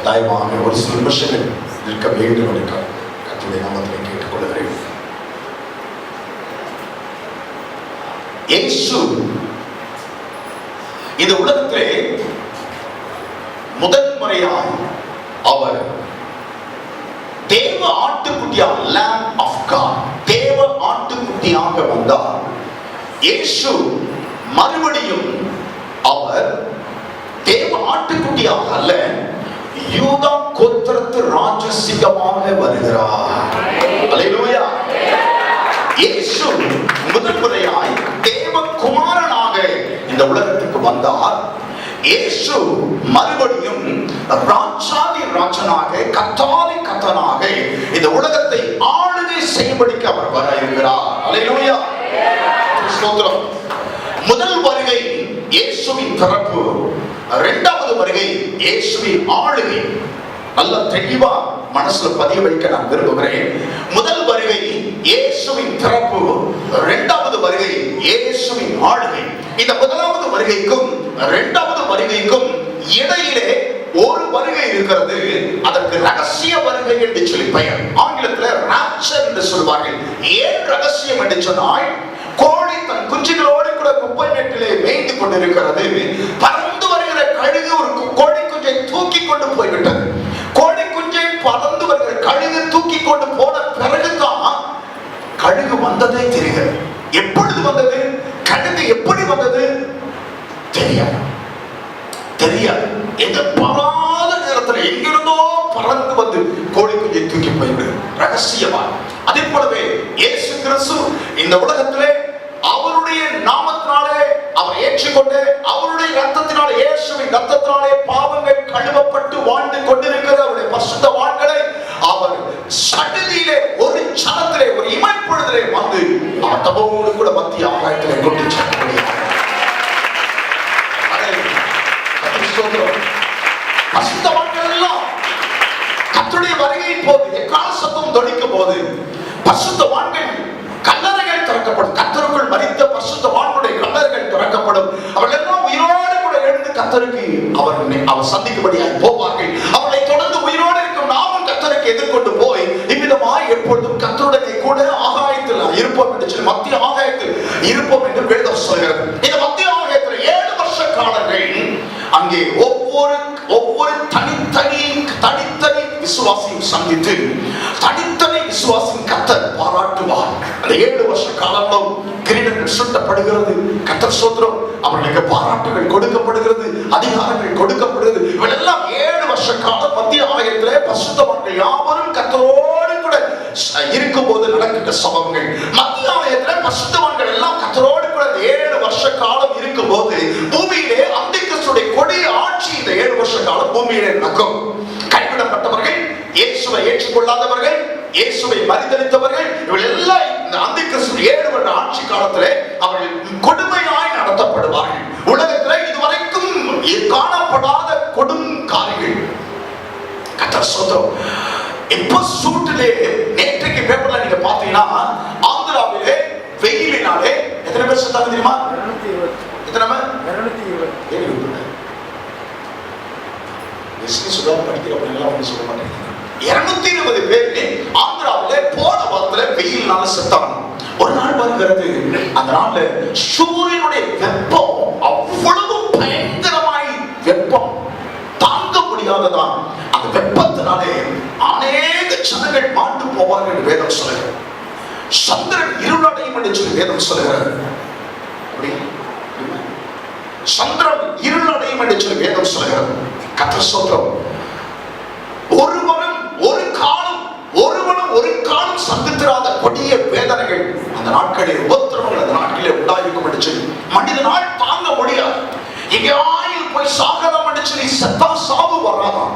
தயவாக ஒரு சில நிமிஷங்கள் இருக்க வேண்டும் என்று கர்த்தருடைய நாமத்திலே கேட்டுக்கொள்கிறேன். இயேசு இந்த உலகத்திலே முதல் முறையாய் அவர் தேவ ஆட்டுக்குட்டியாக, Lamb of God, தேவ ஆட்டுக்குட்டியாக வந்தார். இயேசு மறுபடியும் அவர் தேவ ஆட்டுக்குட்டியாக அல்ல, யூதா கோத்திரத்து ராஜசிங்கமாக வருகிறார். அல்லேலூயா. இயேசு முதல் முறையாய் தேவ குமாரனாக இந்த உலகத்துக்கு வந்தார். இயேசு மறுபடியும் ராஜாதி ராஜனாக, கர்த்தாதி கர்த்தனாக இந்த உலகத்தை ஆளுகை செய்யும்படிக்கு அவர் வர இருக்கிறார். அல்லேலூயா. ஸ்தோத்திரம். முதல் வருகை இயேசுவின் பிறப்பு, இரண்டாவது வருகை இயேசுவின் ஆளுகை. நல்ல தெளிவா மனசுல பதிய வைக்க நான் விரும்புகிறேன். முதல் வருகை இயேசுவின் பிறப்பு, இரண்டாவது வருகை இயேசுவின் ஆளுகை. இந்த முதலாவது வருகைக்கும் இரண்டாவது வருகைக்கும் இடையிலே ஒரு வருகை இருக்கிறது. அதற்கு ரகசிய வருகை என்று சொல்லி பெயர். ஆங்கிலத்தில் ராப்சர் என்று சொல்வார்கள். ஏன் ரகசியம் என்று சொன்னால், கோழி தன் குஞ்சுகளோடு கூட குப்பை மேட்டிலே மேய்ந்து கொண்டிருக்கிறது. பறந்து வருகிற கழுகு ஒரு கோழி குஞ்சை தூக்கி கொண்டு போய்விட்டது. கோழி குஞ்சை பறந்து வருகிற கழுகு தூக்கி கொண்டு போன பிறகுதான் கழுகு வந்ததே தெரிகிறது. எப்பொழுது வந்தது, கழுகு எப்படி வந்தது தெரியாது. எதிர்பாராத நேரத்தில் எங்கிருந்தோ பறந்து வந்து கோழி குஞ்சை தூக்கி போய்விடு, ரகசியமா. அதே போலவே இயேசு கிறிஸ்து இந்த உலகத்திலே அவருடைய நாமத்தினாலே அவர் ஏற்றுக்கொண்டு, அவருடைய ரத்தத்தினாலே, இயேசுவின் ரத்தத்தினாலே பாவங்கள் கழுவப்பட்டு வாழ்ந்து கொண்டிருக்கிற அவருடைய பரிசுத்த வாழ்களை அவர் சடலிலே ஒரு சனத்திலே ஒரு இமைப்பொழுதிலே வந்து அவர் தபோடு கூட மத்திய ஆகாயத்திலே கொண்டு செல்ல முடியாது. பரிசுத்த வாழ்கள் எல்லாம் கர்த்தருடைய வருகையின் போது எக்கால சத்தம் தொனிக்கும் போது பரிசுத்த வாழ்கள் கல்லறைகள் திறக்கப்படும். கர்த்தருக்குள் மரித்த பரிசுத்த வாழ்களுடைய கல்லறைகள் திறக்கப்படும். அவர்கள் எல்லாம் உயிரோடு கூட எழுந்து கர்த்தருக்கு அவர் சந்திக்கும்படியாக போவார்கள். அவர்களை தொடர்ந்து உயிரோடு இருக்கும் நாமும் கர்த்தருக்கு எதிர்கொண்டு போய் இவ்விதமாய் எப்பொழுதும் கர்த்தருடனே கூட ஆகாயத்தில் இருப்போம் என்று சொல்லி, மத்திய ஆகாயத்தில் இருப்போம் என்று வேதம் சொல்கிறது. இந்த மத்திய ஆகாயத்தில் 7 வருஷ காலங்கள் அங்கே ஒவ்வொரு தனித்தனி விசுவாசியும் சந்தித்து தனித்தனி விசுவாசியும் கர்த்தர் பாராட்டுவார். அந்த 7 வருஷ காலம் கிரீடங்கள் சுட்டப்படுகிறது. கர்த்தர் ஸ்தோத்திரம். அவர்களுக்கு பாராட்டுகள் கொடுக்கப்படுகிறது, அதிகாரங்கள் கொடுக்கப்படுகிறது. இவெல்லாம் 7 வருஷ காலம் மத்திய ஆலயத்திலே பரிசுத்தவான்கள் யாவரும் கர்த்தரோடு கூட இருக்கும் போது நடக்கின்ற சம்பவங்கள். மத்திய ஆலயத்திலே பரிசுத்தவான்கள் எல்லாம் கர்த்தரோடு கூட 7 வருஷ காலம் இருக்கும் போது பூமியிலே அந்திகிறிஸ்துடைய கொடிய ஆட்சி இந்த 7 வருஷ காலம் பூமியிலே நடக்கும். கைவிடப்பட்டவர்கள், இயேசுவை ஏற்றுக்கொள்ளாதவர்கள், இயேசுவை மறுதலித்தவர்கள், இவர்கள் எல்லாம் இந்த அந்திகிறிஸ்து 7 வருட ஆட்சி காலத்திலே அவர்கள் கொடுமையாய் நடத்தப்படுவார்கள். உலகத்திலே இதுவரைக்கும் காணப்படாத கொடும் காரியங்கள். கர்த்தர் ஸ்தோத்திரம். இப்ப சூட்டிலே நேற்றைக்கு பேப்பர்ல நீங்க பாத்தீங்கன்னா ஆந்திராவிலே வெயிலினாலே எத்தனை பேர் செத்தாங்க தெரியுமா? எத்தனை பேர்? 220 பேர் ஆந்திராவிலே போன வாரத்துல வெயில்னால செத்தாங்க. ஒரு நாள் வருகிறது, அந்த நாள்ல சூரியனுடைய வெப்பம் அவ்வளவு பயங்கரமாய் வெப்பம் தாங்க முடியாததான். அந்த வெப்பத்தினாலே அநேக ஜனங்கள் மாண்டு போவார்கள் என்று வேதம் சொல்லுகிறது. சந்திரன் இருளடையும் என்று சொல்லி வேதம் சொல்லுகிறது. சந்திரன் இருளடையும் என்று சொல்லி வேதம் சொல்லுகிறது. கர்த்தர் ஸ்தோத்திரம். ஒருவனும் ஒரு காலம் சந்தித்திராத கொடிய வேதனைகள் அந்த நாட்களில், உபத்திரவங்கள் அந்த நாட்களிலே உண்டாயிருக்கும் என்று சொல்லி மனிதனால் தாங்க முடியாது. எங்கேயாயும் போய் சாகலாம் என்று சொல்லி செத்தா சாவு வராதான்.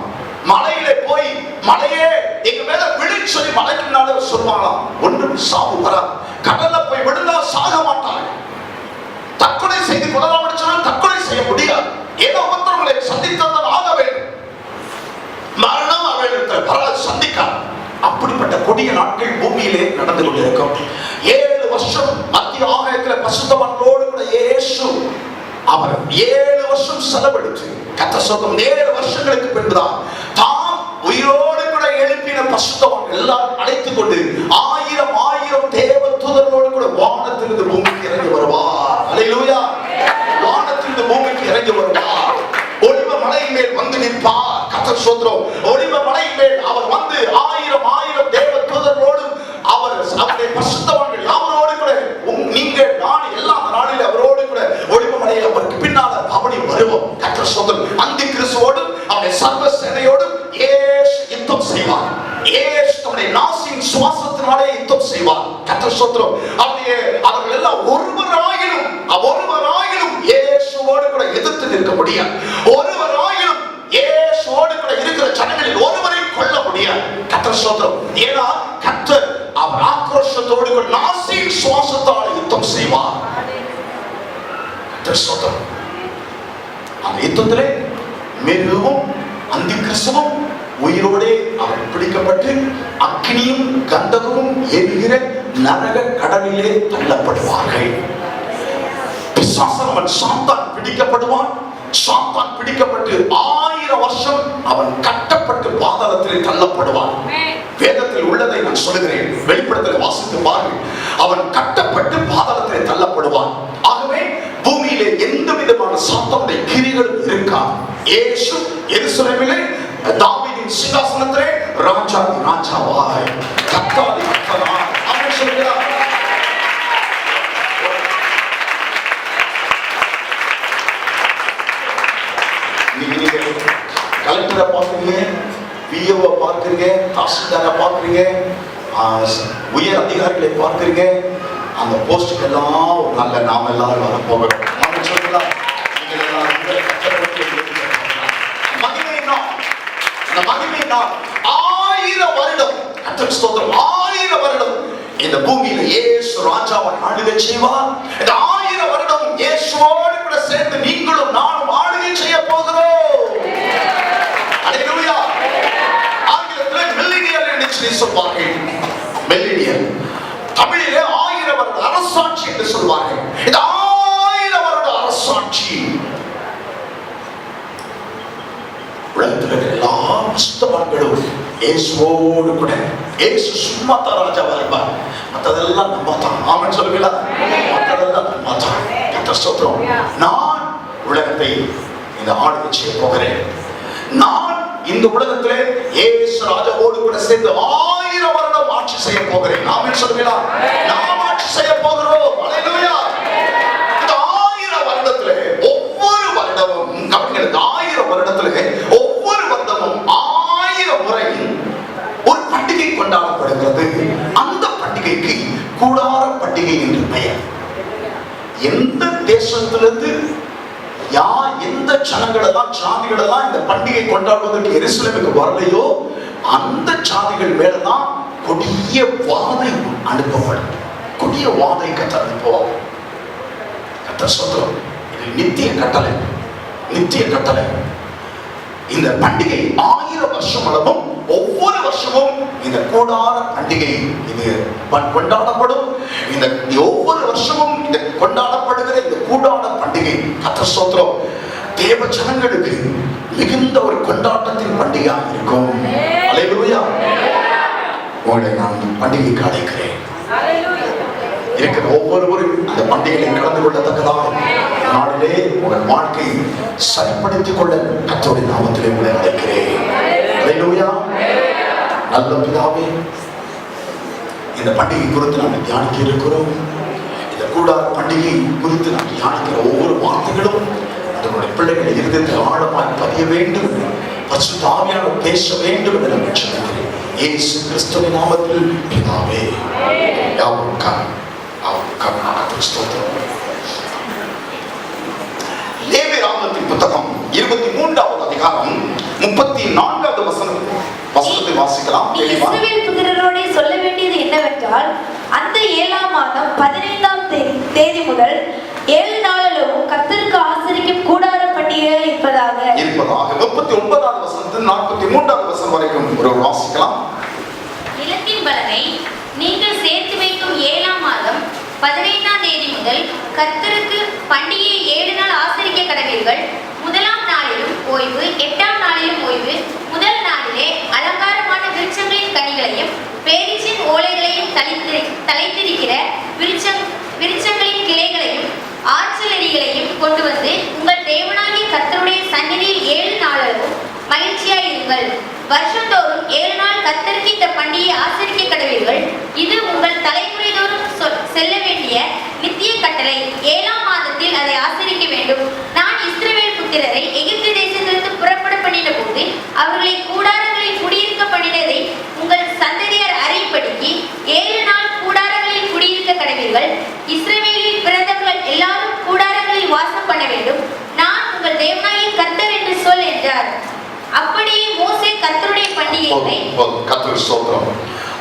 மலையிலே போய் மலையே எங்க மேல விழி சொல்லி மலைக்குனால சொல்வாங்களாம், ஒன்றும் சாவு வராது. கடல்ல போய் விழுந்தா சாக மாட்டாங்க. தற்கொலை செய்து கொள்ளலாம் என்று சொன்னால் தற்கொலை செய்ய முடியாது. ஏதோ உபத்திரவங்களை சந்தித்தான் ஆக வேண்டும். மரணம் அவர்கள் வராது, சந்திக்காது. அப்படிப்பட்ட கொடிய நாட்கள் பூமியிலே நடந்து கொண்டிருக்கும். 7 வருஷம் மத்திய ஆகாயத்தில் பரிசுத்தவான்களோடு கூட இயேசு அவர் 7 வருஷம் செலவழித்து கர்த்தர் சொல்லும் 7 வருஷங்களுக்கு பின்புதான் தான் உயிரோடு கூட எழுப்பின பரிசுத்தவான்கள் எல்லாரும் அழைத்துக் கொண்டு ஆயிரம் ஆயிரம் தேவ தூதர்களோடு கூட வானத்திலிருந்து பூமிக்கு இறங்கி வருவார். அல்லேலூயா. வானத்திலிருந்து பூமிக்கு இறங்கி வருவார். ஒலிவ மலையின் மேல் வந்து நிற்பார். கர்த்தர் ஸ்தோத்திரம். ஒலிவ மலையின் மேல் அவர் வந்து ஆயிரம் ஆயிரம் தேவ தூதர்களோடு அவருடைய பரிசுத்தவான்கள் அவரோடு கூட நீங்கள் நான் எல்லா நாளில் அவரோடு கூட ஒலிவ மலையில் அவருக்கு பின்னால் அவனை வருவோம். கர்த்தர் ஸ்தோத்திரம். அந்தி கிறிஸ்துவோடு அவருடைய சர்வ சேனையோடு இயேசு யுத்தம் செய்வார். இயேசு தம்முடைய நாசியின் சுவாசத்தினாலே யுத்தம் செய்வார். கர்த்தர் ஸ்தோத்திரம். அவர்கள் எல்லாம் ஒருவராயிலும் இயேசுவோடு கூட எதிர்த்து நிற்க முடியாது. ஒருவராயிலும் இயேசுவோடு கூட இருக்கிற ஜனங்களில் ஒருவரை கொல்ல முடியாது. கர்த்தர் ஸ்தோத்திரம். ஏன்னா கர்த்தர் அவர் ஆக்ரோஷத்தோடு கூட நாசியின் சுவாசத்தால் யுத்தம் செய்வார். கர்த்தர் ஸ்தோத்திரம். அந்த யுத்தத்திலே மிகவும் அந்தி கிறிஸ்துவும் உயிரோடே அவர் பிடிக்கப்பட்டு அக்னியும் கந்தகமும் எரிகிற நரக கடலிலே தள்ளப்படுவார்கள். பிசாசன் சாத்தான் பிடிக்கப்படுவான். சாத்தான் பிடிக்கப்பட்டு 1000 வருஷம் அவன் கட்டப்பட்டு பாதாளத்திலே தள்ளப்படுவான். வேதத்தில் உள்ளதை நான் சொல்லுகிறேன். வெளிப்படுத்தலை வாசித்து பாருங்கள். அவன் கட்டப்பட்டு பாதாளத்திலே தள்ளப்படுவான். ஆகவே பூமியிலே எந்த விதமான சாத்தானுடைய கிரிகளும் இருக்காது. இயேசு எருசலேமிலே தாவீதின் சிங்காசனத்திலே ராஜாதி ராஜாவாய் கர்த்தாதி கர்த்தராய் அவன் சொல்கிறார். நீங்க கலெக்டரை பார்க்குறீங்க, பிஓவை பார்க்குறீங்க, தாசில்தாரை பார்க்குறீங்க, உயர் அதிகாரிகளை பார்க்குறீங்க. அந்த போஸ்டுக்கு எல்லாம் ஒரு நல்ல நாம எல்லாரும் வர போகிறோம். அவன் சொல்கிறார். இந்த பூமியில இயேசு ராஜாவை ஆளுகை செய்வார். இந்த 1000 வருடம் இயேசுவோடு கூட சேர்ந்து நீங்களும் நானும் ஆளுகை செய்ய போகிறோம். அல்லேலூயா. ஆங்கிலத்தில் மில்லினியல் என்று சொல்வார்கள். மில்லினியல் தமிழிலே 1000 வருட அரசாட்சி என்று சொல்வார்கள். இந்த 1000 வருட அரசாட்சி உலகத்தில் எல்லா பரிசுத்தவான்களும் இயேசுவோடு கூட. இயேசு சும்மா தான் ராஜாவா இருப்பார். மற்றதெல்லாம் நம்ம தான். ஆமென் சொல்லுங்களா? மற்றதெல்லாம் நம்ம தான். கர்த்தர் ஸ்தோத்திரம். நான் உலகத்தை இந்த ஆளுகை செய்ய போகிறேன். நான் இந்த உலகத்திலே இயேசு ராஜாவோடு கூட சேர்ந்து 1000 வருடம் ஆட்சி செய்ய போகிறேன். ஆமென் சொல்லுங்களா? நாம் ஆட்சி செய்ய போகிறோம். அல்லேலூயா. இந்த 1000 வருடத்திலே ஒவ்வொரு வருடமும் கவனிங்கள். 1000 வருடத்திலே ஒவ்வொரு வருடமும் 1000 முறை ஒரு பண்டிகை கொண்டாடப்படுகிறது. அந்த பண்டிகைக்கு கூடார பண்டிகை என்று பெயர். எந்த தேசத்திலிருந்து எந்த ஜனங்களெல்லாம் ஜாதிகளெல்லாம் இந்த பண்டிகை கொண்டாடுவதற்கு எருசலேமுக்கு வரலையோ அந்த ஜாதிகள் மேலதான் கொடிய வாதை அனுப்பப்படும். கொடிய வாதை கர்த்தர் அனுப்புவார். கர்த்தர் சொல்றோம். இது நித்திய கட்டளை. நித்திய கட்டளை. இந்த பண்டிகை 1000 வருஷம் அளவும் ஒவ்வொரு வருஷமும் இந்த கூடார பண்டிகை இது கொண்டாடப்படும். இந்த ஒவ்வொரு வருஷமும் இந்த கொண்டாடப்படுகிற இந்த கூடார பண்டிகை கர்த்தர் ஸ்தோத்திரம் தேவ ஜனங்களுக்கு மிகுந்த ஒரு கொண்டாட்டத்தின் பண்டிகையாக இருக்கும். அல்லேலூயா. உங்களை நான் பண்டிகைக்கு அழைக்கிறேன். இருக்கிற ஒவ்வொருவரும் அந்த பண்டிகையை கலந்து கொள்ளத்தக்கதாக நாளிலே உங்கள் வாழ்க்கையை சரிப்படுத்திக் கொள்ள கர்த்தருடைய நாமத்திலே உங்களை அழைக்கிறேன். அல்லேலூயா. நல்ல பிதாவே, இந்த பண்டிகை குறித்து நாம் தியானிக்க இருக்கிறோம். இந்த கூடார பண்டிகை குறித்து நாம் தியானிக்கிற ஒவ்வொரு வார்த்தைகளும் நம்முடைய பிள்ளைகளை இருதயத்தில் ஆழமாய் பதிய வேண்டும். பரிசுத்த ஆவியானவர் பேச வேண்டும் என்று நான் சொல்கிறேன். இயேசு கிறிஸ்துவின் நாமத்தில் பிதாவே. லேவியராகமத்தின் புத்தகம் 23வது அதிகாரம் 34வது வசனத்தை வாசிக்கலாம். இஸ்ரவேல் புத்திரரோடே சொல்ல வேண்டியது என்னவென்றால், அந்த 7ஆம் மாதம் 15ஆம் தேதி முதல் 7 நாளளவும் கர்த்தருக்கு ஆசரிக்கும் கூடார பண்டிகை இருப்பதாக. 39வது வசனத்தில் 43வது வசனம் வரைக்கும் ஒரு வாசிக்கலாம். நிலத்தின் பலனை நீங்கள் சேர்த்து வைக்கும் 7ஆம் மாதம் 15ஆம் தேதி முதல் கர்த்தருக்கு பண்டிகையை 7 நாள் ஆசரிக்க கடவீர்கள். முதலாம் நாளிலும் ஓய்வு, 8ஆம் நாளிலும் ஓய்வு. முதல் நாளிலே பேரீச்சின் ஓலைகளையும் தலைத்திருக்கிற விருட்சங்களின் கிளைகளையும் ஆற்றலடிகளையும் கொண்டு வந்து உங்கள் தேவனாகிய கர்த்தருடைய சந்நிதியில் 7 நாளளவும் மகிழ்ச்சியாயிருங்கள். வருஷந்தோறும் 7 நாள் கர்த்தருக்கு இந்த பண்டிகையை ஆசரிக்க கடவீர்கள். இது உங்கள் தலைமுறை தோறும் செல்ல வேண்டிய நித்திய கட்டளை. 7ஆம் மாதத்தில் அதை ஆசரிக்க வேண்டும். நான் இஸ்ரவேல் புத்திரரை எகிப்து தேசத்திலிருந்து புறப்பட பண்ணின போது அவர்களை கூடாரங்களில் குடியிருக்க பண்ணினதை உங்கள் சந்ததியார் அறியும்படிக்கு 7 நாள் கூடாரங்களில் குடியிருக்க கடவீர்கள். இஸ்ரவேலில் பிறந்தவர்கள் எல்லாரும் கூடாரங்களில் வாசம் பண்ண வேண்டும். நான் உங்கள் தேவனாகிய கர்த்தர் என்று சொல் என்றார். அப்படியே மோசே கர்த்தருடைய பண்டிகைகளை கர்த்தர் ஸ்தோத்திரம்.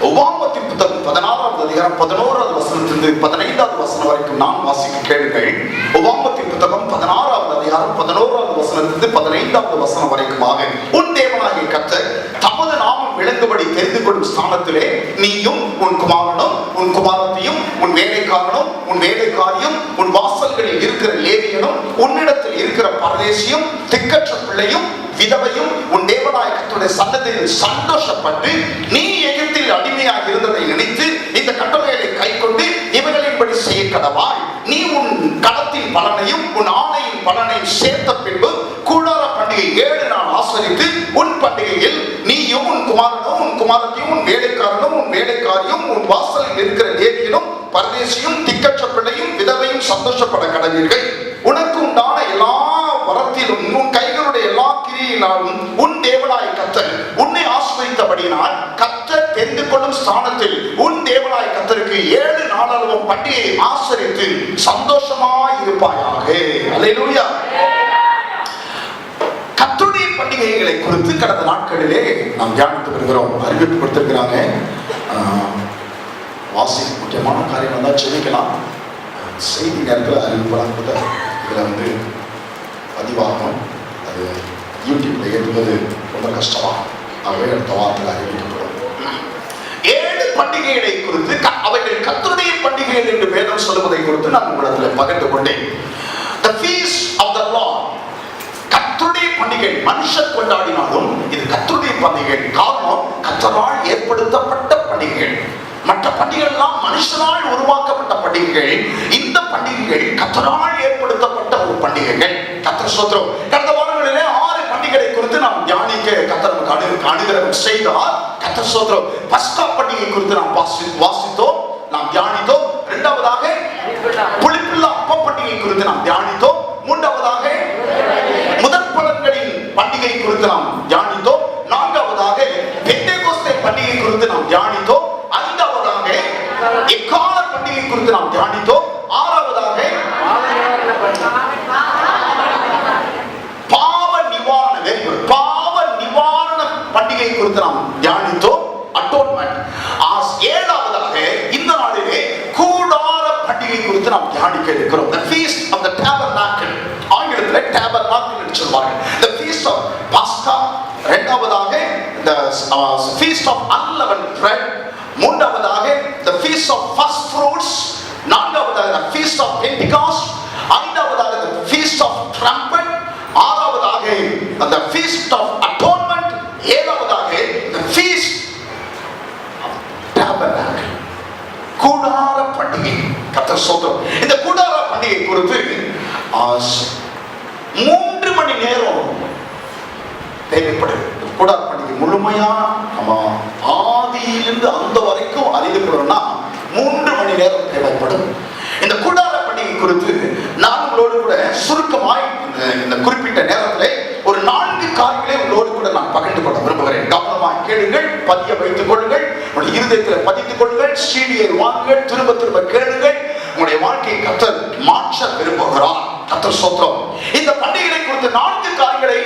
உபாகமத்தின் புத்தகம் 16வது அதிகாரம் 11வது வசனத்திலிருந்து 15வது வசனம் வரைக்கும் நாம் வாசிக்க கேளுங்கள். உபாகமத்தின் புத்தகம் 16வது அதிகாரம் 11வது வசனத்திலிருந்து 15வது வசனம் வரைக்குமாக உன் தேவனாகிய கர்த்தர் தமது நாமம் விளங்கும்படி தெரிந்து கொள்ளும் ஸ்தானத்திலே நீயும் உன் குமாரனும் உன் குமாரத்தையும் உன் வேலைக்காரனும் உன் வேலைக்காரியும் உன் வாசல்களில் இருக்கிற லேவியனும் உன்னிடத்தில் இருக்கிற பரதேசியும் திக்கற்ற பிள்ளையும் விதவையும் உன் தேவனாய கர்த்தருடைய சன்னதியில் சந்தோஷப்பட்டு நீ எகிப்தில் அடிமையாக இருந்ததை நினைத்து இந்த கட்டளைகளை கைக்கொண்டு இவர்களின்படி செய்ய கடவாய். நீ உன் களத்தின் பலனையும் உன் ஆணையின் பலனையும் சேர்த்த பின்பு கூடார பண்டிகை 7 நாள் ஆசரித்து உன் பண்டிகையில் நீயும் உன் குமாரனும் உன் குமாரத்தையும் உன் வேலைக்காரனும் உன் வேலைக்காரியும் உன் வாசலில் இருக்கிற லேவியனும் பரதேசியும் திக்கற்ற பிள்ளையும் விதவையும் சந்தோஷப்பட கடவீர்கள். உனக்கு உண்டான எல்லா வரத்திலும் உன் கைகளுடைய எல்லா கிரியினாலும் உன் தேவனாய கர்த்தர் உன்னை ஆசீர்வதித்தபடியினால் கர்த்தர் தெரிந்து கொள்ளும் ஸ்தானத்தில் உன் தேவனாய கர்த்தருக்கு 7 நாளளவும் பண்டிகையை ஆசரித்து சந்தோஷமாய் இருப்பாயாக. அல்லேலூயா. கர்த்தருடைய பண்டிகைகளை குறித்து கடந்த நாட்களிலே நாம் தியானித்து வருகிறோம். அறிவிப்பு கொடுத்திருக்கிறாங்க. வாசிக்க முக்கியமான காரியம் தான் செவிக்கலாம். செய்தி நேரத்தில் அறிவிப்பெல்லாம் கூட இதில் பதிவாகும். அது யூடியூப்ல ஏற்றுவது ரொம்ப கஷ்டமாகும். ஆகவே அடுத்த வாரத்தில் அறிவிக்கப்படும். 7 பண்டிகைகளை குறித்து அவைகள் கர்த்தருடைய பண்டிகைகள் என்று வேதம் சொல்லுவதை குறித்து நான் உங்களிடத்தில் பகிர்ந்து கொண்டேன். The feast of the Lord, கர்த்தருடைய பண்டிகை. மனுஷர் கொண்டாடினாலும் இது கர்த்தருடைய பண்டிகை. காரணம், கர்த்தரால் ஏற்படுத்தப்பட்ட பண்டிகைகள். மற்ற பண்டிகைகள் எல்லாம் மனுஷனால் உருவாக்கப்பட்ட பண்டிகைகள். இந்த பண்டிகைகள் கர்த்தரால் ஏற்படுத்தப்பட்ட ஒரு பண்டிகைகள். கர்த்தர் ஸ்தோத்திரம். கடந்த வாரங்களிலே 6 பண்டிகைகளை குறித்து நாம் தியானிக்க கர்த்தர் நமக்கு அனுகிரகம் செய்தார். கர்த்தர் ஸ்தோத்திரம். பஸ்கா பண்டிகை குறித்து நாம் வாசித்தோம், நாம் தியானித்தோம். இரண்டாவதாக புளிப்பில்லா அப்ப பண்டிகை குறித்து நாம் தியானித்தோம். மூன்றாவதாக முதற் பலன்களின் பண்டிகை குறித்து நாம் தியானித்தோம். நான்காவதாக பெந்தேகோஸ்தே பண்டிகை குறித்து நாம் தியானித்தோம். ஐந்தாவதாக எக்கால பண்டிகை குறித்து நாம் தியானித்தோம். ஆறாவதாக பாவ நிவாரண பண்டிகை குறித்து நாம் தியானித்தோம். அட்டோன்மென்ட். ஏழாவதாக இந்த நாளிலே கூடார பண்டிகை குறித்து நாம் தியானிக்க இருக்கிறோம். The feast of the tabernacle. ஆங்கிலத்தில் tabernacle என்று சொல்வார்கள். The feast of Pascha. இரண்டாவதாக the feast of unleavened bread. மூன்றாவதாக the feast of first fruits. நான்காவதாக the feast of Pentecost. ஐந்தாவதாக the feast of trumpet. ஆறாவதாக the feast of atonement. ஏழாவதாக the feast of tabernacle. கூடார பண்டிகை. கர்த்தர் ஸ்தோத்திரம். இந்த கூடார பண்டிகை குறித்து 3 மணி நேரம் தேவைப்படுது. கூடார பண்டிகை முழுமையா நம்ம ஆதியிலிருந்து அந்த வரைக்கும் அறிந்து கொள்ளணும்னா 3 மணி நேரம் தேவைப்படும். இந்த கூடார பண்டிகை குறித்து நான் உங்களோடு கூட சுருக்கமாய் இந்த குறிப்பிட்ட நேரத்தில் ஒரு 4 காரியங்களை உங்களோடு கூட நான் பகிர்ந்து கொள்ள விரும்புகிறேன். கவனமாய் கேளுங்கள், பதிய வைத்துக் கொள்ளுங்கள், உங்களுடைய இருதயத்தில் பதித்துக் கொள்ளுங்கள், சீடியை வாங்குங்கள், திரும்ப திரும்ப கேளுங்கள். உங்களுடைய வாழ்க்கையை கர்த்தர் மாற்ற விரும்புகிறார். கர்த்தர் ஸ்தோத்திரம். இந்த பண்டிகை குறித்து 4 காரியங்களை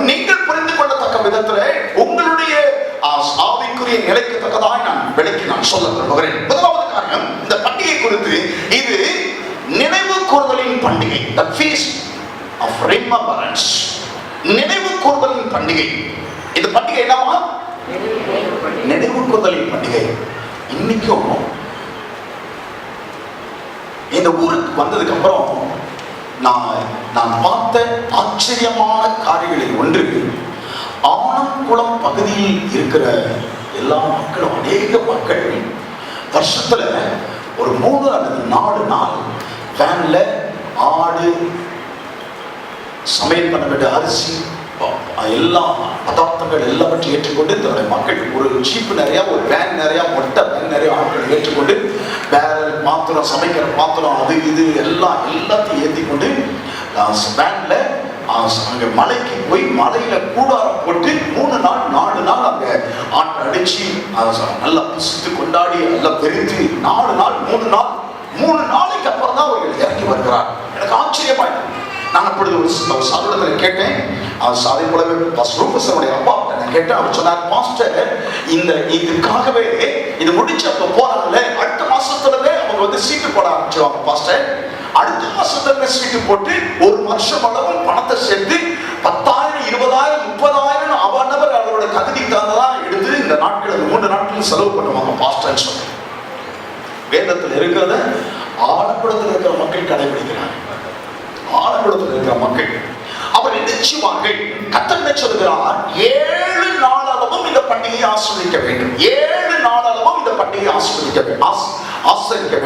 நீங்கள் புரிந்து கொள்ளத்தக்க விதத்தில் உங்களுடைய ஆவிக்குரிய நிலைக்கு தக்கதாய் நான் விளக்கி நான் சொல்ல விரும்புகிறேன். முதலாவது காரியம், இந்த பண்டிகை குறித்து இது நினைவு கூறுதலின் பண்டிகை. The feast of remembrance. நினைவு கூறுதலின் பண்டிகை. இந்த பண்டிகை என்னவா? நினைவு கூறுதலின் பண்டிகை. இன்னைக்கும் இந்த ஊருக்கு வந்ததுக்கு அப்புறம் நான் பார்த்த ஆச்சரியமான காரியங்களில் ஒன்று, ஆனங்குளம் பகுதியில் இருக்கிற எல்லா மக்களும், அநேக மக்கள் வருஷத்துல ஒரு 3 அல்லது 4 நாள் வேன்ல ஆடு, சமையல் பண்ண வேண்டிய அரிசி, எல்லா பதார்த்தங்கள் எல்லாவற்றையும் ஏற்றுக்கொண்டு தன்னுடைய மக்கள் ஒரு ஜீப்பு நிறைய, ஒரு வேன் நிறைய, மொட்டை வேன் நிறைய ஆட்கள் ஏற்றுக்கொண்டு பேரல் பாத்திரம், சமைக்கிற பாத்திரம், அது இது எல்லாத்தையும் ஏற்றி கொண்டு வேன்ல அங்க மலைக்கு போய் மலையில கூடாரம் போட்டு 3 நாள் 4 நாள் அங்க ஆட்டை அடிச்சு நல்லா புசித்து கொண்டாடி நல்லா பெருத்து 4 நாள் 3 நாளைக்கு அப்புறம் தான் அவர்கள் இறங்கி வருகிறார். எனக்கு ஆச்சரியமாயிட்டு நான் அப்பொழுது ஒரு சாதனத்தில் கேட்டேன். அதே போலவே ரூபசனுடைய அப்பா நான் கேட்டேன். அவர் சொன்னார், பாஸ்டர் இதுக்காகவே இது முடிச்சு அவங்க போறாங்கல்ல, அடுத்த மாசத்துலவே அவங்க வந்து சீட்டு போட ஆரம்பிச்சிருவாங்க பாஸ்டர். அடுத்த மாசத்துல சீட்டு போட்டு 1 வருஷம் அளவும் பணத்தை சேர்த்து 10,000 20,000 30,000 அவனவர் அவரோட தகுதிக்கு தகுந்ததான் எடுத்து இந்த நாட்கள் 3 நாட்கள் செலவு பண்ணுவாங்க பாஸ்டர் சொல்லி. வேதத்தில் இருக்கிறத ஆலங்குளத்தில் இருக்கிற மக்கள் கடைபிடிக்கிறாங்க. ஆலங்குளத்தில் இருக்கிற மக்கள் அவர் நிச்சயமாக கர்த்தர் சொல்கிறார், 7 நாளளவும் இந்த பண்டிகையை ஆசீர்வதிக்க வேண்டும். 7 நாளளவும் இந்த பண்டிகையை ஆசீர்வதிக்க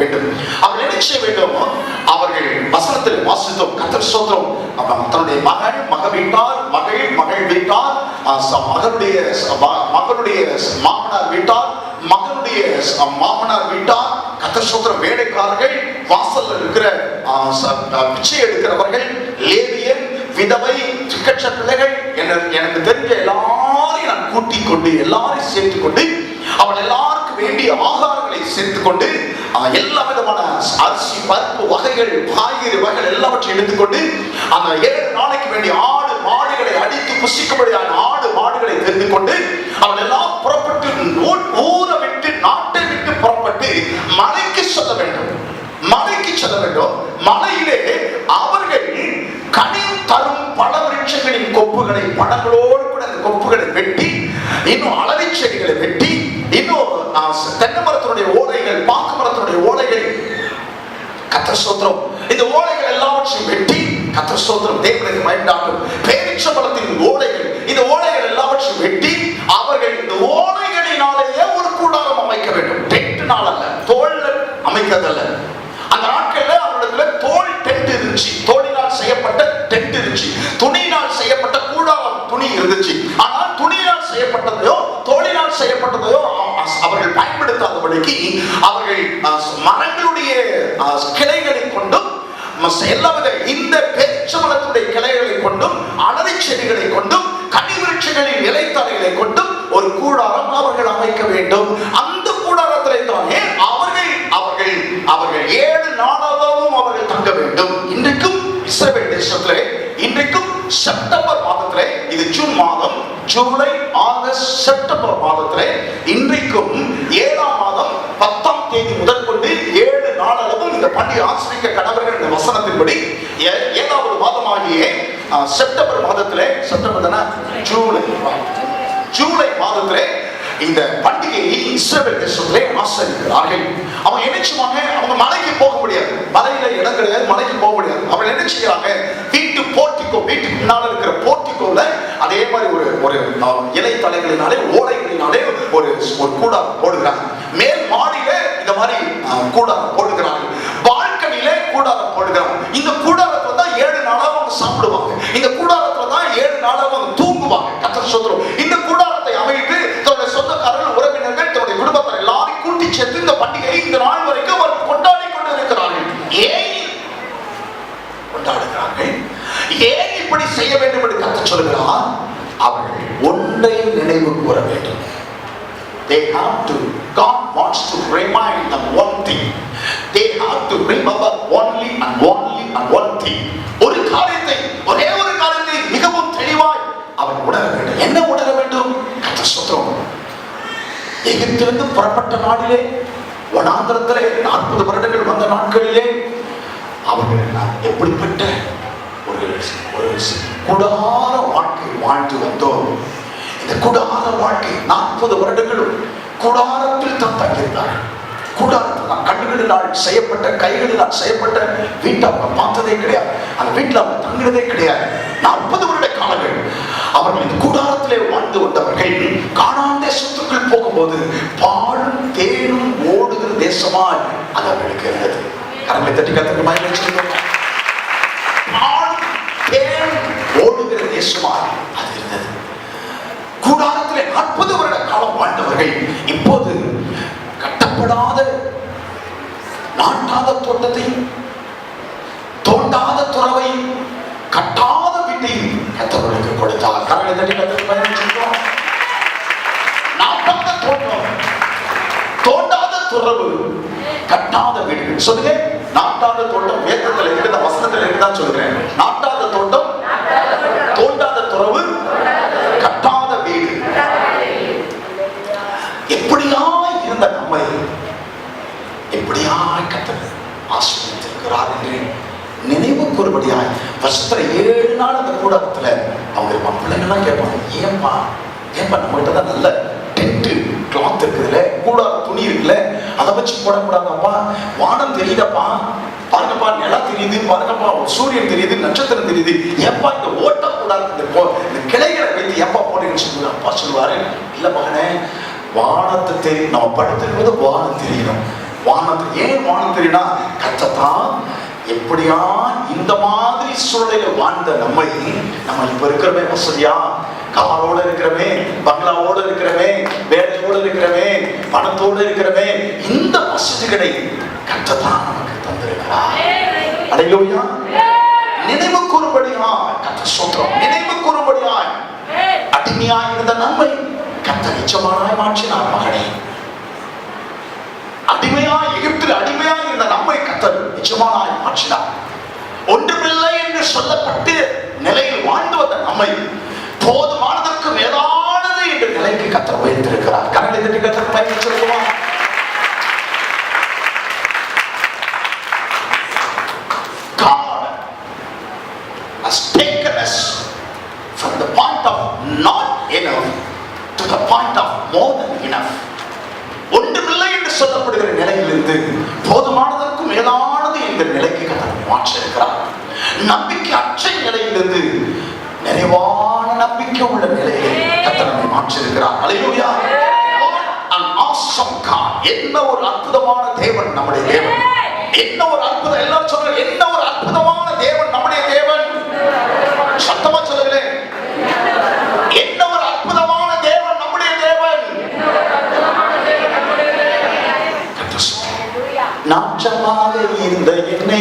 வேண்டும். அவர் என்ன செய்ய வேண்டும்? அவர்கள் வசனத்தில் வாசித்தோம். கர்த்தர் ஸ்தோத்திரம். தன்னுடைய மகள் வீட்டார், மகள் வீட்டார், மகனுடைய மாமனார் வீட்டார், மகனுடைய மாமனார் வீட்டார், கர்த்தர் ஸ்தோத்திரம், வேலைக்காரர்கள், வாசல்ல இருக்கிற பிச்சை எடுக்கிறவர்கள், லேவியன், விதவை, திக்கற்ற பிள்ளைகள், எனக்கு தெரிஞ்ச எல்லாரையும் நான் கூட்டிக் கொண்டு எல்லாரையும் சேர்த்துக் கொண்டு அவள் எல்லாருக்கும் வேண்டிய ஆகாரங்களை சேர்த்துக் கொண்டு எல்லா விதமான அரிசி, பருப்பு வகைகள், காய்கறி வகைகள் எல்லாவற்றையும் எடுத்துக்கொண்டு அந்த 7 நாளைக்கு வேண்டிய ஆடு மாடுகளை அடித்து புசிக்கும்படியான ஆடு மாடுகளை தெரிந்து கொண்டு அவள் எல்லாம் புறப்பட்டு ஊரை விட்டு நாட்டை விட்டு புறப்பட்டு மலைக்கு செல்ல வேண்டும். மலையிலே அவர்கள் கனி தரும் பல விருட்சங்களின் கொப்புகளை, பழங்களோடு கூட அந்த கொப்புகளை வெட்டி, இன்னும் அளவி செடிகளை வெட்டி, இன்னும் தென்னை மரத்தினுடைய ஓலைகள், பாக்கு மரத்தினுடைய ஓலைகள், கர்த்தர் ஸ்தோத்திரம், இந்த ஓலைகள் எல்லாவற்றையும் வெட்டி, கர்த்தர் ஸ்தோத்திரம், தேவனுக்கு மகிமையாகட்டும், பேரீச்சம்பழத்தின் ஓலைகள், இந்த ஓலைகள் எல்லாவற்றையும் வெட்டி அவர்கள் இந்த ஓலைகளினாலேயே ஒரு கூடாரம் அமைக்க வேண்டும். டென்ட்னால அல்ல, தோல்ல அமைக்கிறதல்ல. அந்த நாட்கள்ல அவரிடத்துல தோல் டென்ட் இருந்துச்சு, தோலினால் செய்யப்பட்ட டென்ட் இருந்துச்சு, துணியினால் செய்யப்பட்ட கூடாரம் துணி இருந்துச்சு. ஆனால் துணியினால் செய்யப்பட்டதையோ தோலினால் செய்யப்பட்டதையோ அவர்கள் பயன்படுத்தாதபடிக்கு அவர்கள் மரங்களுடைய கிளைகளை கொண்டும் எல்லாவித இந்த பேச்சமலத்துடைய கிளைகளை கொண்டும் அளவை செடிகளை கொண்டும் கனி விருட்சங்களின் இலைத்தலைகளை கொண்டும் ஒரு கூடாரம் அவர்கள் அமைக்க வேண்டும். அந்த கூடாரத்திலே தானே அவர்கள் 7 நாளாகவும் அவர்கள் தங்க வேண்டும். இன்றைக்கும் இஸ்ரவேல் தேசத்திலே, இன்றைக்கும் செப்டம்பர் மாதத்திலே, இது ஜூன் மாதம், ஜூலை, ஆகஸ்ட், செப்டம்பர் மாதத்திலே இன்றைக்கும் 7ஆம் மாதம் 10ஆம் தேதி முதல் கொண்டு 7 நாளளவும் இந்த பண்டிகை ஆசிரிக்க கடவர்கள் இந்த வசனத்தின்படி 7வது மாதமாகிய செப்டம்பர் மாதத்திலே, செப்டம்பர் தானே, ஜூலை மாதத்திலே இந்த பண்டிகையை இஸ்ரவேல் தேசத்திலே ஆசரிக்கிறார்கள். அவங்க என்ன செய்வாங்க? அவங்க மலைக்கு போக முடியாது, மலையில இடம் கிடையாது, மலைக்கு போக முடியாது. அவங்க என்ன செய்யறாங்க? வீட்டு போர்ட்டிகோ, வீட்டுக்கு முன்னால இருக்கிற போர்ட்டிகோல அதே மாதிரி ஒரு இலை தலைகளினாலே, ஓலைகளினாலே ஒரு கூடாரம் போடுகிறாங்க. மேல் மாடியில இந்த மாதிரி கூடாரம் போடுகிறாங்க. பால்கனியில கூடாரம் போடுகிறாங்க. இந்த கூடாரத்துல தான் 7 நாளா அவங்க சாப்பிடுவாங்க. இந்த கூடாரத்துல தான் 7 நாளா அவங்க தூங்குவாங்க. கர்த்தர் ஸ்தோத்திரம். இந்த கூடாரத்தை அமைத்து தன்னுடைய சொந்தக்காரர்கள், உறவினர்கள், தன்னுடைய குடும்பத்தை எல்லாரையும் கூட்டி சேர்த்து இந்த பண்டிகையை இந்த நாள் வரைக்கும் அவர் கொண்டாடி கொண்டு இருக்கிறார்கள். ஏன் கொண்டாடுகிறார்கள்? ஏன் இப்படி செய்ய வேண்டும் என்று கர்த்தர் சொல்கிறார்? அவர்கள் ஒன்றை நினைவு கூற வேண்டும். They have to, God wants to remind them one thing. They have to remember only one thing. ஒரு காரியத்தை, ஒரே ஒரு காரியத்தை மிகவும் தெளிவாய் அவர் உணர வேண்டும். என்ன உணர வேண்டும்? கர்த்தர் ஸ்தோத்திரம். எகிப்திலிருந்து புறப்பட்ட நாளிலே, வனாந்தரத்திலே 40 வருடங்கள் வந்த நாட்களிலே அவர்கள் எப்படிப்பட்ட ஒரு கூடார வாழ்க்கை வாழ்ந்து வந்தோம். இந்த கூடார வாழ்க்கை 40 வருடங்களும் கூடாரத்தில் தான் தங்கியிருந்தார்கள். கூடாரத்தில் தான் கண்களினால் செய்யப்பட்ட, கைகளினால் செய்யப்பட்ட வீட்டை அவங்க பார்த்ததே கிடையாது. அந்த வீட்டில் அவங்க தங்கினதே கிடையாது. 40 வருட காலங்கள் அவர்கள் இந்த கூடாரத்திலே வாழ்ந்து வந்தவர்கள் கானான் தேசத்துக்குள் போகும்போது தேசமாய் அது அவர்களுக்கு இருந்தது. கரங்களை தட்டி கத்திற்கு மகிமை சொல்லுவோம். பால் தேன் ஓடுகிற தேசமாய் அது இருந்தது. கூடாரத்திலே 40 வருட காலம் வாழ்ந்தவர்கள் இப்போது கட்டப்படாத, நாட்டாத தோட்டத்தையும் தோண்டாத துறவையும் கட்டாத வீட்டையும் கர்த்தர்களுக்கு கொடுத்தார். கரங்களை தட்டி கத்திற்கு மகிமை சொல்லுவோம். நாட்டாத தோட்டம், தோண்டாத துறவு, கட்டாத வீடுகள். சொல்லுங்க, நாட்டாத தோட்டம் வேதத்தில் இருக்கிற வசனத்தில் இருக்குதான் சொல்லுகிறேன். நாட்டாத தோட்டம், தோண்டாத துறவு, கட்டாத வீடு. எப்படியாய் இருந்த நம்மை எப்படியாய் கர்த்தர் ஆசீர்வதித்திருக்கிறார் என்று நினைவு கூறும்படியாய் வருஷத்துல 7 நாள் அந்த கூடாரத்துல அவங்க பிள்ளைங்கெல்லாம் கேட்பாங்க, ஏன்பா நம்மகிட்ட தான் நல்ல டென்ட் கிளாத் இருக்குதுல்ல, கூடார துணி இருக்குல்ல, அதை வச்சு போடக்கூடாதாப்பா, வானம் தெரியுதப்பா, பாருங்கப்பா நிலம் தெரியுது, பாருங்கப்பா சூரியன் தெரியுது, நட்சத்திரம் தெரியுது, ஏப்பா இந்த ஓட்டக்கூடாது, இந்த கிளைகளை வைத்து ஏப்பா போடுங்கன்னு சொல்லுவாங்க. அப்பா சொல்லுவாரு, இல்ல மகனே, வானத்தை தெரியும், நம்ம படுத்திருக்கிறது வானம் தெரியணும். வானத்தை ஏன் வானம் தெரியும்னா, கர்த்தர் எப்படியா இந்த மாதிரி சூழலில் வாழ்ந்த நம்ம இப்ப இருக்கிறமே, வசதியா காரோட இருக்கிறமே, பங்களாவோட இருக்கிறமே, வேலையோட இருக்கிறமே, பணத்தோடு இருக்கிறமே, இந்த வசதிகளை கர்த்தர் நமக்கு தந்திருக்கிறார். அல்லேலூயா. நினைவு கூறும்படியாய் கர்த்தர் சொல்றோம். நினைவு கூறும்படியாய் அடிமையாய் இருந்த நம்மை கர்த்தர் நிச்சயமாய் மாற்றினார். மகனே, அடிமையாய் எகிப்தில் அடிமையாய் இருந்த நம்மை கர்த்தர் நிச்சயமாய் மாற்றினார். ஒன்றுமில்லை என்று சொல்லப்பட்டு நிலையில் வாழ்ந்து வந்த நம்மை போதுமானதற்கு மேலானது என்ற நிலைக்கு கர்த்தர் உயர்த்திருக்கிறார். கரங்களை தட்டி கர்த்தருக்கு மகிமை சொல்லுவோம். God has taken us from the point of not enough to the point of more than enough. ஒன்றுமில்லை என்று சொல்லப்படுகிற நிலையிலிருந்து போதுமானதற்கு மேலானது என்ற நிலைக்கு கர்த்தர் மாற்றிருக்கிறார். நம்பிக்கை அற்ற நிலையிலிருந்து நிறைவான நம்பிக்கை உள்ள நிலையை கர்த்தர் மாற்றிருக்கிறார். அல்லேலூயா. An awesome God. என்ன ஒரு அற்புதமான தேவன் நம்முடைய தேவன். என்ன ஒரு அற்புதம். எல்லாரும் சொல்ற, என்ன ஒரு அற்புதமான தேவன் நம்முடைய தேவன். சத்தமா சொல்லுங்களேன், என்ன ஒரு அற்புதமான தேவன் நம்முடைய தேவன். நாச்சமாக இருந்த என்னை,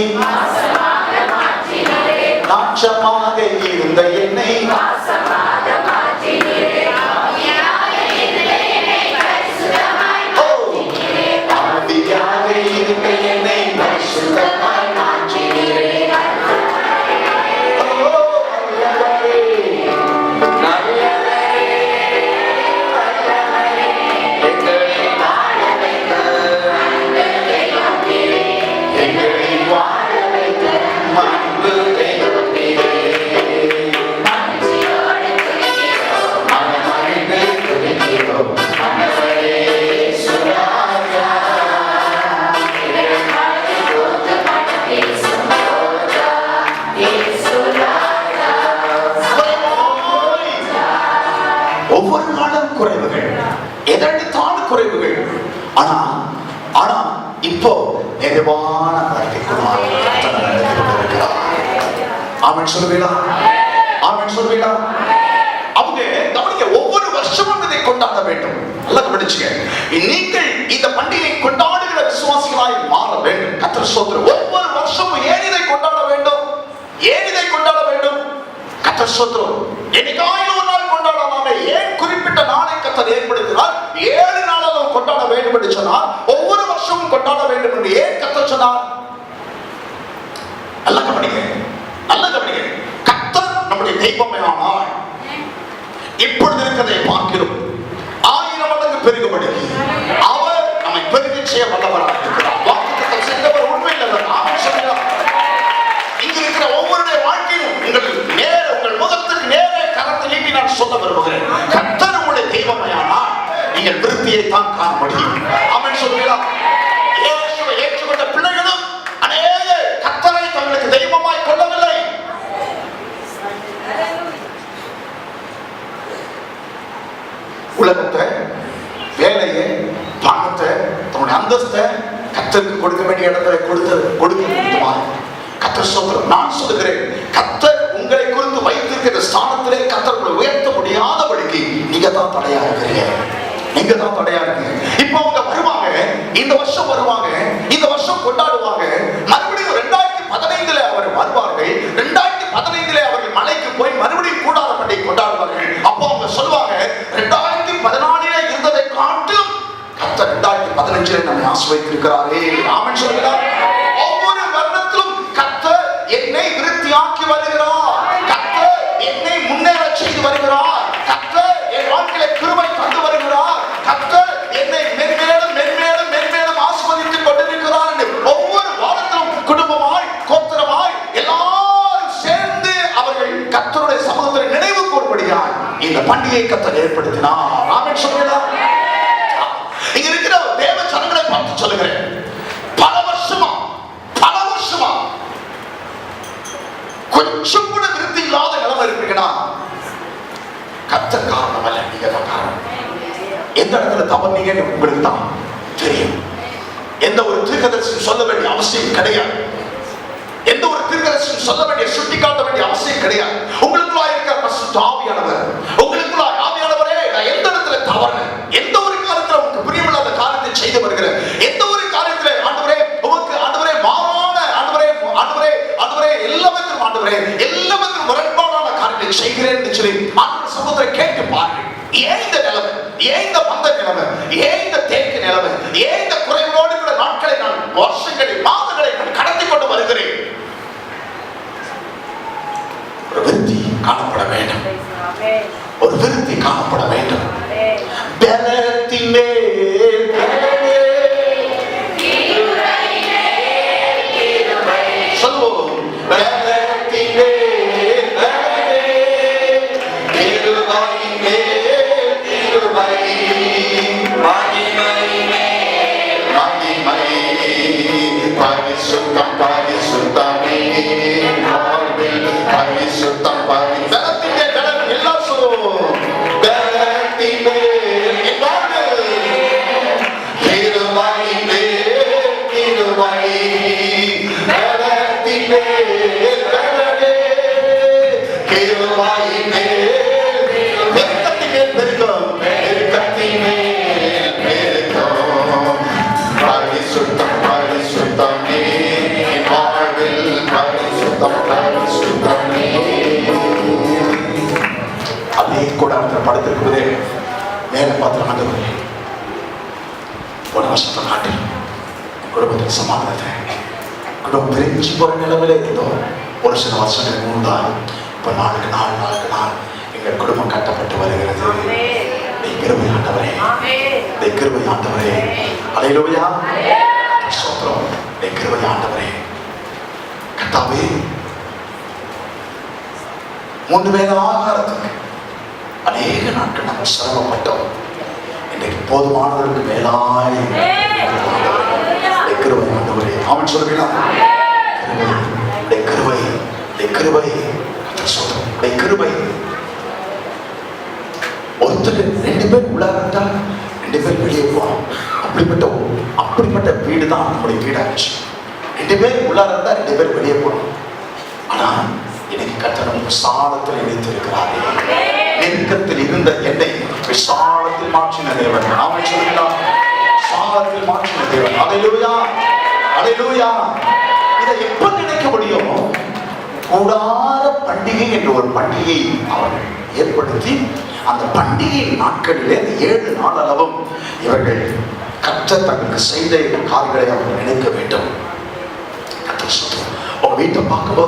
நாச்சமாக இருந்த என்னை, ஆவியாக இருந்த என்னை பரிசுத்தமாய் மாற்றினீரே. ஒவ்வொரு நாளும் குறைவுகள், எதெடுத்தாலும் குறைவுகள். ஆனா இப்போ நிறைவான வாழ்க்கைக்குள்ளாக ஆமென் சொல்லுவீங்களா? ஆமென் சொல்லுவீங்களா? அவங்க கவனிக்க, ஒவ்வொரு வருஷமும் இதை கொண்டாட வேண்டும். நல்லா கவனிச்சுங்க. நீங்கள் இந்த பண்டிகை கொண்டாடுகிற விசுவாசிகளாய் மாற வேண்டும். கர்த்தர் ஸ்தோத்திரம். ஒவ்வொரு வருஷமும் ஏன் இதை கொண்டாட வேண்டும்? ஏன் இதை கொண்டாட வேண்டும்? கர்த்தர் ஸ்தோத்திரம். என்னைக்காயிலும் ஒரு நாள் கொண்டாடலாமே, ஏன் குறிப்பிட்ட நாளை கர்த்தர் ஏற்படுத்தினார்? 7 நாளும் கொண்டாட வேண்டும் என்று சொன்னார். ஒவ்வொரு வருஷமும் கொண்டாட வேண்டும் என்று ஏன் கர்த்தர் சொன்னார்? நல்லா கவனிங்க, நல்லா கவனிங்க. கர்த்தர் நம்முடைய தெய்வமையானால் இப்பொழுது இருக்கிறதை பார்க்கிறோம் 1000 மடங்கு பெருகும்படி அவர் நம்மை பெருக செய்ய வல்லவராக இருக்கிறார். வாக்குத்தத்தம் செய்தவர் உண்மையில்லவர். ஆமென் சொல்லுங்க. இங்க இருக்கிற ஒவ்வொருடைய வாழ்க்கையும் உங்கள் முகத்துக்கு நேரே கரத்தை நீட்டி நான் சொல்ல விரும்புகிறேன். கர்த்தர் உங்களுடைய தெய்வமையானால் நீங்கள் விருத்தியை தான் காண முடியும். ஆமென் சொல்லுங்க. இயேசுவை ஏற்றுக்கொண்ட பிள்ளைகளும் அநேக கர்த்தரை தங்களுக்கு தெய்வமாய் கொள்ளவில்லை. உலகத்தை, வேலையை, பணத்தை, தன்னுடைய அந்தஸ்தை, கர்த்தருக்கு கொடுக்க வேண்டிய இடத்துல கொடுத்து கர்த்தர் ஸ்தோத்திரம். நான் சொல்லுகிறேன், கர்த்தர் உங்களை குறித்து வைத்திருக்கிற ஸ்தானத்திலே கர்த்தர் உங்களை உயர்த்த முடியாதபடிக்கு நீங்க தான் தடையா இருக்கிறீங்க. நீங்க தான் தடையா இருக்கீங்க. இப்போ அவங்க வருவாங்க, இந்த வருஷம் வருவாங்க, இந்த வருஷம் கொண்டாடுவாங்க. மறுபடியும் 2015 அவர் வருவார்கள். 2015 அவர்கள் மலைக்கு போய் மறுபடியும் கூடார பண்டிகை கொண்டாடுவார்கள். அப்போ அவங்க சொல்லுவாங்க, 2014 இருந்ததை காட்டிலும் கர்த்தர் 2015 நம்மை ஆசீர்வதித்திருக்கிறாரே. ஆமென் சொல்லுகிறார். ஒவ்வொரு வருடத்திலும் கர்த்தர் என்னை விருத்தியாக்கி வருகிறார். கர்த்தர் என்னை முன்னேற செய்து வருகிறார். கர்த்தர் என் வாழ்க்கையில கிருபை தந்து வருகிறார். கர்த்தர் என்னை மென்மேலும் மென்மேலும் மென்மேலும் ஆசீர்வதித்துக் கொண்டிருக்கிறார் என்று ஒவ்வொரு வாரத்திலும் குடும்பமாய் கோத்திரமாய் எல்லாரும் சேர்ந்து அவர்கள் கர்த்தருடைய சமூகத்தில் நினைவு கூறும்படியாய் இந்த பண்டிகையை கர்த்தர் ஏற்படுத்தினார். ஆமென் சொல்லுகிறார். இங்க இருக்கிற தேவ ஜனங்களை பார்த்து சொல்லுகிறேன், பல வருஷமா கொஞ்சம் கூட விருத்தி இல்லாத நிலைமை இருப்பீங்கன்னா கர்த்தர் காரணம் அல்ல, நீங்க தான் காரணம். எந்த இடத்துல தவறுனீங்கன்னு உங்களுக்கு தான் தெரியும். எந்த ஒரு தீர்க்கதரிசி சொல்ல வேண்டிய அவசியம் கிடையாது. எந்த ஒரு தீர்க்கதரிசி சொல்ல வேண்டிய சுட்டி காட்ட வேண்டிய அவசியம் கிடையாது. உங்களுக்குள்ளாய் இருக்கிற பரிசுத்த ஆவியானவர், உங்களுக்குள்ளாய் ஆவியானவரே, நான் எந்த இடத்துல தவறுனேன், எந்த ஒரு காரியத்துல உங்களுக்கு பிரியமில்லாத காரியத்தை செய்து வருகிறேன், எந்த ஒரு காரியத்துல ஆண்டவரே உமக்கு ஆண்டவரே மாறான ஆண்டவரே எல்லாவற்றிலும் முரண்பாடான காரியத்தை செய்கிறேன் என்று சொல்லி ஆண்டவர் சமூகத்தை கேட்டு பாருங்கள். ஏன் இந்த நிலைமை, ஏன் இந்த மந்த நிலைமை, ஏன் இந்த தேக்க நிலைமை, ஏன் இந்த குறைவோடு கூட நாட்களை நான் வருஷங்களை மாதங்களை நான் கடத்தி கொண்டு வருகிறேன். ஒரு விருத்தி காணப்பட வேண்டும். ஒரு விருத்தி காணப்பட வேண்டும். பலத்தின் மேல் சொல்லுவோம். பலத்தின் மேல் கிருபையின் மேல் கிருபை, மகிமை மகிமை, பரிசுத்தம் பரிசுத்தமே, பரிசுத்தம் பரிசுத்தம். எல்லாம் சொல்லுவோம். பலத்தின் மேல் கிருபையின் மேல் கிருபை, பலத்தின் மேல் கிருபையின் மேல் பெருக்கத்தின் மேல் பெருக்கம், பெருக்கத்தின் மேல் பெருக்கம், பரிசுத்தம் பரிசுத்தமே, வாழ்வில் பரிசுத்தம் பரிசுத்தமே. அதே கூட படுத்திருக்குதே மேல பார்த்து ஆண்டவரே ஒரு வருஷத்தை காட்டு குடும்பத்துக்கு சமாதானத்தை, குடும்பம் பிரிஞ்சு போற நிலைமையில இருந்தோம். ஒரு சில வருஷங்களுக்கு முன்னால் இப்ப நாளுக்கு நாள் எங்கள் குடும்பம் கட்டப்பட்டு வருகிறது. கிருபை ஆண்டவரே, கிருபை ஆண்டவரே, அல்லேலூயா, ஸ்தோத்திரம். கிருபை ஆண்டவரே, கர்த்தாவே, 3 வேளை ஆகாரத்துக்கு அநேக நாட்கள் நாங்கள் சிரமப்பட்டோம். இன்றைக்கு போதுமானவர்களுக்கு மேலாய் கிருபை ஆண்டவரே. ஆமென் சொல்லுவீங்களா? கிருபை கிருபை கிருபை கிருபை. ஒருத்தர் 2 பேர் உள்ளாரா 2 பேர் வெளியே போனோம். அப்படிப்பட்ட வீடு தான் நம்முடைய வீடாச்சு. 2 பேர் உள்ளார இருந்தா 2 பேர் வெளியே போனோம். ஆனா இன்னைக்கு கர்த்தர் விசாலத்தில் இணைத்திருக்கிறாரே. நெருக்கத்தில் இருந்த என்னை விசாலத்தில் மாற்றின தேவன். ஆமென் சொல்லுங்களா? விசாலத்தில் மாற்றின தேவன். அல்லேலூயா, அல்லேலூயா. இதை எப்ப நினைக்க முடியும்? கூடார பண்டிகை என்ற ஒரு பண்டிகை அவர்கள் ஏற்படுத்தி அந்த பண்டிகை நாட்களிலே 7 நாள் அளவும் இவர்கள் கர்த்தர் தங்களுக்கு செய்த காரியங்களை அவர்கள் நினைக்க வேண்டும். கர்த்தர் சொல்றார், உங்க வீட்டை பார்க்கும்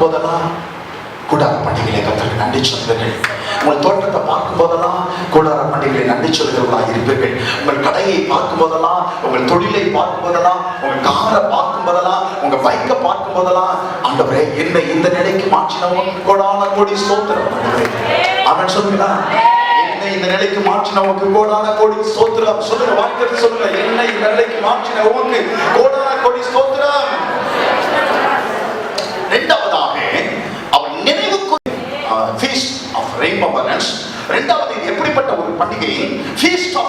போதெல்லாம் கூடார பண்டிகையை கர்த்தருக்கு நன்றி சொல்லுங்கள். உங்கள் தோட்டத்தை பார்க்கும் போதெல்லாம் கூடார பண்டிகையை நன்றி சொல்லுகிறவர்களாக இருப்பீர்கள். உங்கள் கடையை பார்க்கும் போதெல்லாம், உங்கள் தொழிலை பார்க்கும் போதெல்லாம், உங்கள் காரை பார்க்கும் போதெல்லாம், உங்க பைக்கை பார்க்கும் போதெல்லாம், ஆண்டவரே என்னை இந்த நிலைக்கு மாற்றினவன் கோடான கோடி ஸ்தோத்திரம். அவன் சொல்லுங்களா? என்னை இந்த நிலைக்கு மாற்றினவனுக்கு கோடான கோடி ஸ்தோத்திரம். சொல்லுங்க, வார்த்தை சொல்லுங்க. என்னை இந்த நிலைக்கு மாற்றினவனுக்கு கோடான கோடி ஸ்தோத்திரம். இரண்டாவதாக அவர் நினைவு feast of remembrance. இரண்டாவது எப்படிப்பட்ட ஒரு பண்டிகை? feast of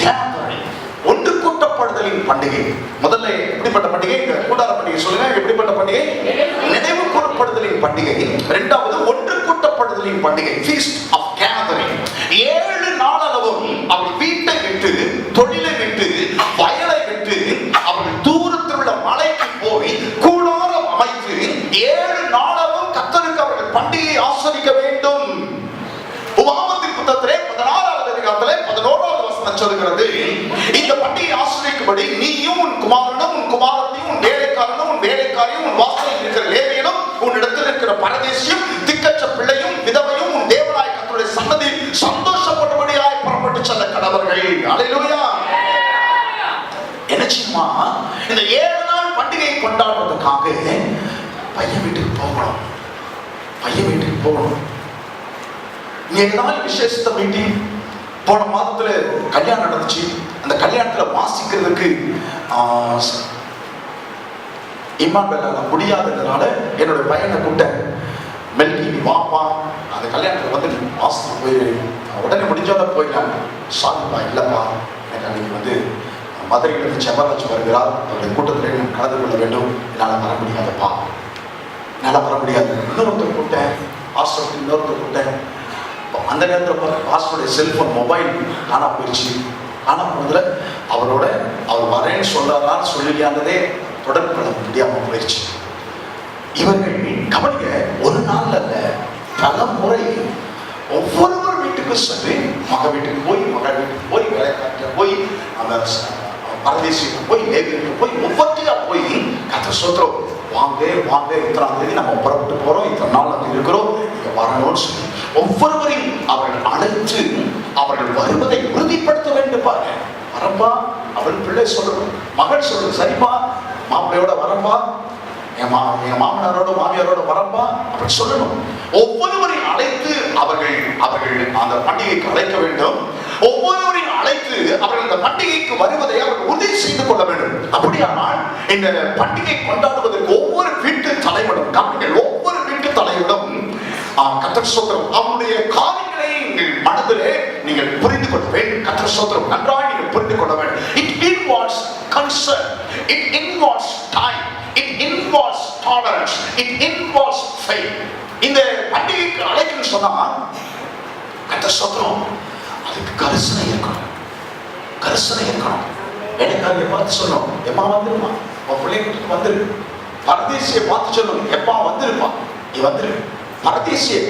gathering. ஒன்று கூட்டப்படுதலின் பண்டிகை. முதல்ல எப்படிப்பட்ட பண்டிகை? கூடார பண்டிகை சொல்லுங்க. எப்படிப்பட்ட பண்டிகை? நினைவு கூறப்படுதலின் பண்டிகை. இரண்டாவது ஒன்று கூட்டப்படுதலின் பண்டிகை, ஃபீஸ்ட் ஆஃப் கேதரிங். 7 நாளளவும் அவர்கள் வீட்டை விட்டு, தொழிலை விட்டு, வயலை விட்டு, அவர்கள் தூரத்தில் உள்ள மலைக்கு போய் கூடாரம் அமைத்து 7 நாளளவும் கர்த்தருக்கு அவர்கள் பண்டிகையை ஆசரிக்க வேண்டும். உபாகமத்தின் புத்தகத்திலே 16வது அதிகாரத்திலே 11வது வசனம் சொல்கிறது, இந்த பண்டிகையை ஆசரிக்கும்படி நீயும் உன் குமாரனும் உன் குமாரத்தையும் உன் வேலைக்காரனும் உன் வேலைக்காரியும் உன் வாசலில் இருக்கிற லேவியனும் உன் இடத்தில் இருக்கிற பரதேசியும் திக்கற்ற பிள்ளையும் விதவையும் உன் தேவனாய கர்த்தருடைய சன்னதியில் சந்தோஷப்படும்படியாய் புறப்பட்டு செல்ல கடவர்கள். அல்லேலூயா. என்ன செய்யுமா? இந்த 7 நாள் பண்டிகையை கொண்டாடுறதுக்காக பையன் வீட்டுக்கு போகணும். பையன் வீட்டுக்கு போகணும். ஏதாவது விசேஷத்தை மீட்டிங், போன மாதத்துல கல்யாணம் நடந்துச்சு. அந்த கல்யாணத்துல வாசிக்கிறதுக்கு இம்மானுவேலால முடியாததுனால என்னோட பையனை கூப்பிட்டேன். மெல்கி நீ வாப்பா, அந்த கல்யாணத்துல வந்து வாசித்து போய் உடனே முடிஞ்சோட போயிடலாம். சாமிப்பா இல்லப்பா, எனக்கு அன்னைக்கு வந்து மதுரையிலிருந்து செம்பராஜ் வருகிறார், அவருடைய கூட்டத்தில் நான் கலந்து கொள்ள வேண்டும், என்னால் வர முடியாதப்பா, என்னால் வர முடியாது. இன்னொருத்தர் கூப்பிட்டேன், ஹாஸ்டலுக்கு இன்னொருத்தர் கூப்பிட்டேன். அந்த நேரத்தில் பாஸ்டருடைய செல்போன் மொபைல் காணா போயிடுச்சு. காணா போனதுல அவர் வரேன்னு சொல்றாரான்னு சொல்லியானதே தொடர்பு கொள்ள முடியாம போயிடுச்சு. இவர்கள் கவனிக்க, ஒரு நாள் அல்ல, பல முறை ஒவ்வொருவர் வீட்டுக்கு சென்று, மக வீட்டுக்கு போய், மகள் வீட்டுக்கு போய், வேலைக்காரங்க போய், அந்த பரதேசிக்கு போய், லேவியருக்கு போய், ஒவ்வொருத்தையா போய் கர்த்தர் சொல்றோம், வாங்க வாங்க, இத்தனாம் தேதி நம்ம புறப்பட்டு போறோம், இத்தனை நாள் அங்கே இருக்கிறோம், இங்க வரணும்னு சொல்லி ஒவ்வொருவரையும் அவர்கள் அழைத்து அவர்கள் வருவதை உறுதிப்படுத்த வேண்டும். பாருங்க, வரப்பா, அவள் பிள்ளை சொல்லணும், மகள் சொல்லணும், சரிப்பா மாப்பிள்ளையோட வரப்பா, என் மாமனாரோட மாமியாரோட வரப்பா அப்படி சொல்லணும். ஒவ்வொருவரையும் அழைத்து அவர்கள் அந்த பண்டிகைக்கு அழைக்க வேண்டும். ஒவ்வொருவரையும் அழைத்து அவர்கள் அந்த பண்டிகைக்கு வருவதை அவர்கள் உறுதி செய்து கொள்ள வேண்டும். அப்படியானால் இந்த பண்டிகை கொண்டாடுவதற்கு ஒவ்வொரு வீட்டு தலைவனும், ஒவ்வொரு வீட்டு தலைவனும் கர்த்தர் ஸ்தோத்திரம், அவருடைய காரியங்களை மனதிலே நீங்கள் புரிந்து கொள்ள வேண்டும். கர்த்தர் ஸ்தோத்திரம், நன்றாக நீங்கள் புரிந்து கொள்ள வேண்டும். It involves concern, it involves time, it involves tolerance, it involves faith. இந்த பண்டிகைக்கு அழைக்கணும்னு சொன்னா கர்த்தர் ஸ்தோத்திரம், அதுக்கு கரிசனை இருக்கணும், கரிசனை இருக்கணும். வேலைக்காரியை பார்த்து சொல்லணும், எம்மா வந்துருமா, உன் பிள்ளைங்களுக்கு வந்துரு. பரதேசியை பார்த்து சொல்லணும், எப்பா வந்துருப்பா, நீ வந்துரு. பரதேசியை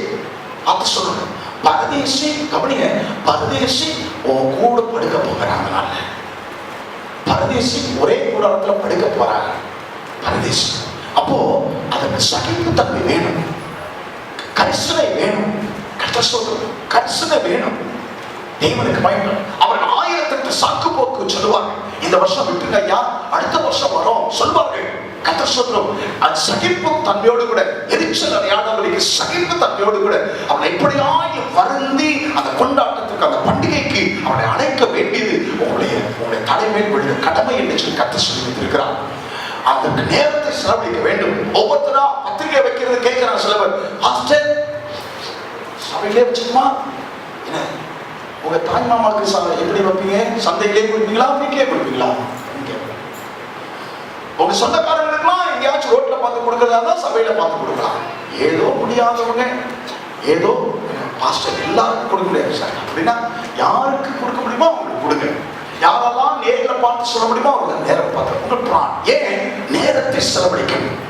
பார்த்து சொல்லணும், பரதேசி கவனிங்க, பரதேசி உன் கூட படுக்க போகிறாங்க. பரதேசி ஒரே கூடாரத்துல படுக்க போறாங்க பரதேசி. அப்போ அதற்கு சகிப்புத்தன்மை வேணும், கரிசனை வேணும், கரிசனை வேணும். தேவனுக்கு பயன்படும். அவர்கள் 1008 சாக்கு போக்கு சொல்லுவாங்க. இந்த வருஷம் விட்டுங்க ஐயா, அடுத்த வருஷம் வரும் சொல்வார்கள். கர்த்தர் சொல்றோம், அது சகிப்பு தன்மையோடு கூட, எரிச்சல் அடையாதவர்களுக்கு சகிப்பு தன்மையோடு கூட அவனை எப்படியாய் வருந்தி அந்த கொண்டாட்டத்துக்கு, அந்த பண்டிகைக்கு அவனை அழைக்க வேண்டியது உங்களுடைய தலைமையில் விழுந்த கடமை என்று சொல்லி கர்த்தர் சொல்லி வைத்திருக்கிறார். அதற்கு நேரத்தை செலவழிக்க வேண்டும். ஒவ்வொருத்தரா பத்திரிகை வைக்கிறது கேட்கிறான் சிலவர், ஹாஸ்டல் சபையிலே வச்சுக்குமா, என்ன உங்க தாய் மாமாவுக்கு எப்படி வைப்பீங்க? சந்தையிலே கொடுப்பீங்களா, வீட்டிலே கொடுப்பீங்களா? உங்க சொந்தக்காரங்களுக்குலாம் எங்கேயாச்சும் ரோட்ல பார்த்து கொடுக்கறதா, சபையில பார்த்து கொடுக்கலாம். ஏதோ முடியாதவங்க, ஏதோ பாஸ்டர் எல்லாருக்கும் கொடுக்க முடியாது சார் அப்படின்னா, யாருக்கு கொடுக்க முடியுமோ அவங்களுக்கு கொடுங்க. யாரெல்லாம் நேரில் பார்த்து சொல்ல முடியுமோ அவங்க நேரம் பார்த்து உங்க பிரான். ஏன் நேரத்தை செலவழிக்கணும்?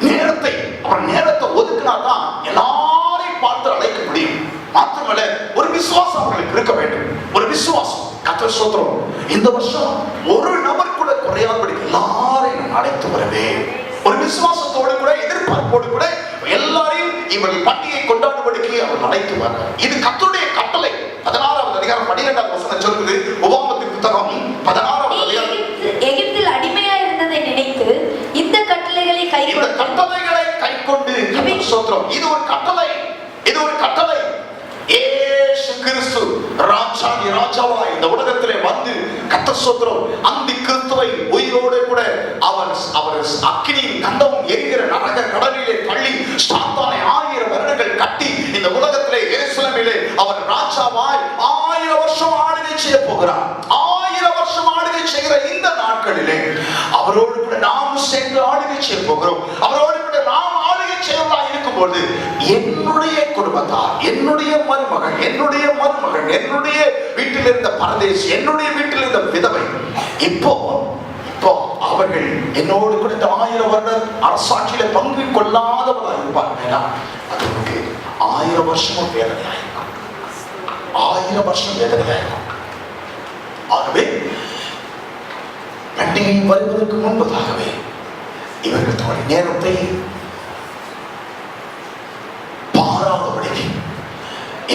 நேரத்தை, அப்புறம் நேரத்தை ஒதுக்கினாதான் எல்லாரையும் பார்த்து அழைக்க முடியும். மாத்திரமல்ல, ஒரு விசுவாசம் அவர்களுக்கு இருக்க வேண்டும், ஒரு விசுவாசம். கர்த்தர் ஸ்தோத்திரம், இந்த வருஷம் ஒரு நபர் கூட குறையாதபடி எல்லாரையும் அழைத்து வரவே, ஒரு விசுவாசத்தோடு கூட, எதிர்பார்ப்போடு கூட எல்லாரையும் இவர்கள் பண்டிகை கொண்டாடும்படிக்கு அவர் அழைத்து வர. இது கர்த்தருடைய கட்டளை. 16வது அதிகாரம் 12வது வசனம் சொல்லுது. உபாகமத்தின் புத்தகம் 16வது அதிகாரம். எகிப்தில் அடிமையா இருந்ததை நினைத்து இந்த கட்டளைகளை கைக்கொண்டு கர்த்தர் ஸ்தோத்திரம், இது ஒரு கட்டளை, இது ஒரு கட்டளை. இயேசு கிறிஸ்து ராஜாதி ராஜாவா இந்த உலகத்திலே வந்து கர்த்தர் ஸ்தோத்திரம், அந்த கிறிஸ்துவை உயிரோடு கூட அவர் அக்கினியின் கந்தமும் எரிகிற நரக கடலிலே தள்ளி சாத்தானை 1000 வருடங்கள் கட்டி இந்த உலகத்திலே எருசலேமிலே அவர் ராஜாவாய் 1000 வருஷம் ஆளுகை செய்ய போகிறார். 1000 வருஷம் போகிறோம். அவரோடு கூட நாம் ஆளுகை செய்வதா இருக்கும்போது என்னுடைய குடும்பத்தார், என்னுடைய மருமகன், என்னுடைய மருமகன், என்னுடைய வீட்டில் இருந்த பரதேசி, என்னுடைய வீட்டில் இருந்த விதவை, இப்போ அவர்கள் என்னோடு கூட இந்த 1000 வருட அரசாட்சியில பங்கு கொள்ளாதவர்களாக இருப்பாங்க. அதுக்கு 1000 வருஷமும் வேதனையாயிருக்கும், 1000 வருஷம் வேதனையாயிருக்கும். ஆகவே பண்டிகை வருவதற்கு முன்பதாகவே இவர்கள் தன்னுடைய நேரத்தை பாராதபடிக்கு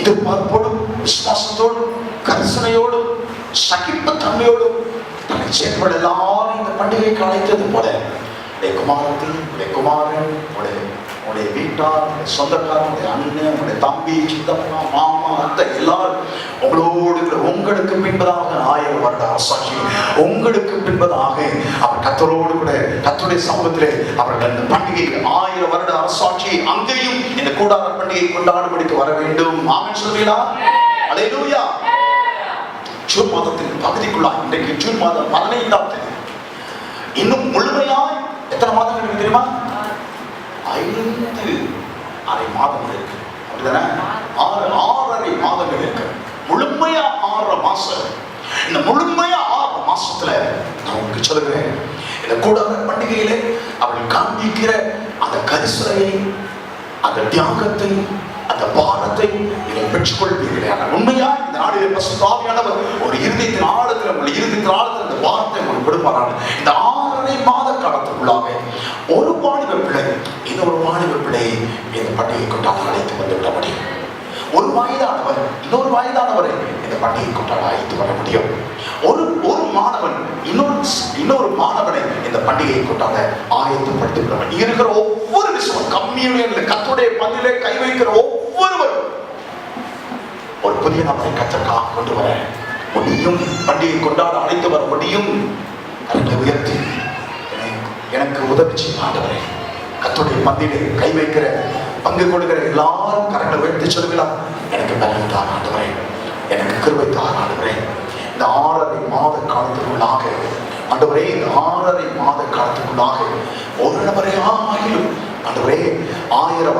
எதிர்பார்ப்போடும் விசுவாசத்தோடும் கரிசனையோடும் சகிப்புத்தன்மையோடும் தன்னை சேர்ப்பட எல்லாரும் இந்த பண்டிகைக்கு அழைத்தது போல குமாரத்தி, குமாரன், உடைய வீட்டார், சொந்தக்காரன், அண்ணன், உடைய தம்பி, சித்தப்பா, மாமா, அத்தை எல்லாரும் உங்களோடு உங்களுக்கு பின்பதாக 1000 வருட அரசாட்சி உங்களுக்கு பின்பதாக அவர் கர்த்தரோடு கூட கர்த்தருடைய சமூகத்திலே அவர்கள் அந்த பண்டிகை 1000 வருட அரசாட்சி அங்கேயும் இந்த கூடார பண்டிகை கொண்டாடும்படிக்கு வர வேண்டும். ஆமென் சொல்வீங்களா? அல்லேலூயா. ஜூன் மாதத்தின் பகுதிக்குள்ளா இன்றைக்கு ஜூன் மாதம் 15ஆம் தேதி. இன்னும் முழுமையாய் எத்தனை மாதங்கள் இருக்கு தெரியுமா? 5.5 மாதங்கள் இருக்கு. அப்படிதானே? 6.5 மாதங்கள் இருக்கு. முழுமையா 6 மாசம். இந்த முழுமையா 6 மாசத்துல நான் உங்களுக்கு சொல்லுகிறேன், இந்த கூடார பண்டிகையிலே அவர்கள் காண்பிக்கிற அந்த கரிசனையை, அந்த தியாகத்தை, அந்த பாரத்தை நீங்கள் பெற்றுக்கொள்வீர்களே. உண்மையா இந்த நாளிலே பரிசுத்த ஆவியானவர் ஒரு இருதயத்தின் ஆழத்தில், உங்கள் இருதயத்தின் ஆழத்தில் இந்த வார்த்தை உங்களுக்கு கொடுப்பாரான இந்த 6.5 மாத காலத்துக்குள்ளாக ஒரு வாலிப பிள்ளை இன்னொரு வாலிப பிள்ளையை இந்த பண்டிகை கொண்டாட அழைத்து வந்து விட முடியும். ஒரு வயதானவர் இன்னொரு வயதானவரை இந்த பண்டிகை கொண்டாட அழைத்து வர முடியும். ஒரு மாணவன் இன்னொரு மாணவனை இந்த பண்டிகையை கொண்டாட ஆயத்தப்படுத்தி விட முடியும். இருக்கிற ஒவ்வொரு விஷயம் கம்யூனியன்ல கர்த்தருடைய பந்திலே கை வைக்கிற ஒவ்வொருவரும் ஒரு புதிய நபரை கர்த்தருக்காக கொண்டு வர முடியும். பண்டிகை கொண்டாட அழைத்து வர முடியும். கரங்களை உயர்த்தி எனக்கு உதவி செய்ய ஆண்டவரே, கர்த்தருடைய பந்திலே கை வைக்கிற பங்கு கொடுக்கிற எல்லாரும் கரங்களை உயர்த்தி சொல்லுங்களா? எனக்கு பலன் தான் ஆண்டவரே, எனக்கு கிருபை தான் ஆண்டவரே. இந்த 6.5 மாத காலத்துக்குள்ளாக ஆண்டவரே, இந்த 6.5 மாத காலத்துக்குள்ளாக ஒரு நபரையாகிலும் ஆண்டவரே 1000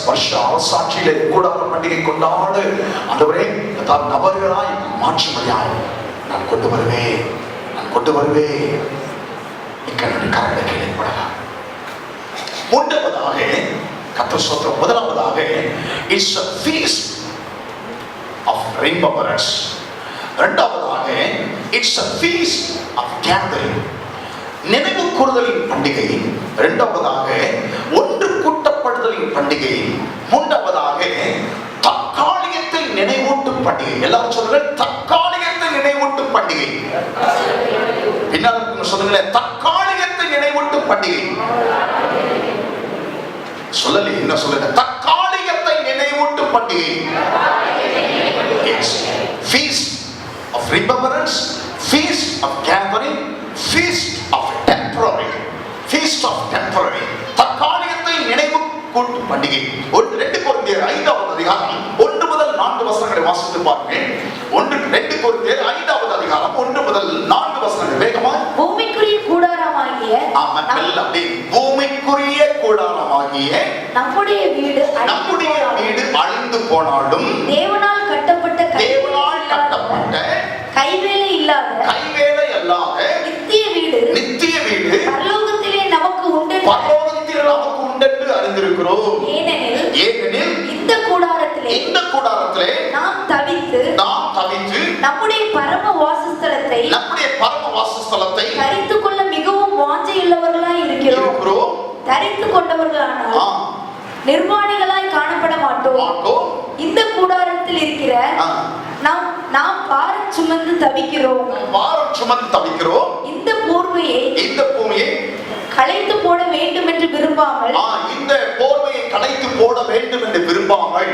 வருஷ அரசாட்சியிலே கூடார பண்டிகை கொண்டாடு ஆண்டவரே நபர்களாய் மாற்றும்படியாய் நான் கொண்டு வருவேன். கரங்களை கீழே போடலாம். மூன்றாவதாக கர்த்தர் ஸ்தோத்திரம், முதலாவதாக it's a feast of remembrance. இரண்டாவதாக it's a feast of gathering, நினைவு கூறுதலின் பண்டிகை. இரண்டாவதாக ஒன்று கூட்டப்படுதலின் பண்டிகை. மூன்றாவதாக தற்காலிகத்தை நினைவூட்டும் பண்டிகை. எல்லாரும் சொல்லுங்கள், தற்காலிகத்தை நினைவூட்டும் பண்டிகை. பின்னால் சொல்லுங்களேன், தற்காலிகத்தை நினைவூட்டும் பண்டிகை. சொல்லல, என்ன சொல்லுங்க? தற்காலிகத்தை நினைவூட்டும் பண்டிகை. Feast of remembrance, feast of gathering, feast of temporary, feast of temporary. தற்காலிகத்தை நினைவு கூட்டும் பண்டிகை. 2 கொரிந்தியர் 5வது அதிகாரம் 1 முதல் 4 வசனங்களை வாசித்து பாருங்கள். 2 கொரிந்தியர் 5வது அதிகாரம் 1 முதல் 4 வசனங்கள் வேகமா. பூமிக்குரிய கூடாரமாகிய பூமிக்குரிய கூடாரமாகிய நம்முடைய வீடு அழிந்து போனாலும் தேவனால் கட்டப்பட்ட கைவேலை இல்லாத நித்திய வீடு பரலோகத்திலே நமக்கு உண்டு என்று அறிந்திருக்கிறோம். ஏனெனில் இந்த கூடாரத்திலே நாம் தவித்து நம்முடைய பரம வாசஸ்தலத்தை தரித்துக் கொள்ள மிகவும் வாஞ்சையுள்ளவர்களாய் இருக்கிறோம். தரித்துக் கொண்டவர்களானால் நிர்வாணிகளாய் காணப்பட மாட்டோம். இந்த கூடாரத்தில் இருக்கிற நாம் பாரம் சுமந்து தவிக்கிறோம். இந்த போர்வையை களைத்து போட வேண்டும் என்று விரும்பாமல், இந்த போர்வையை களைத்து போட வேண்டும் என்று விரும்பாமல்,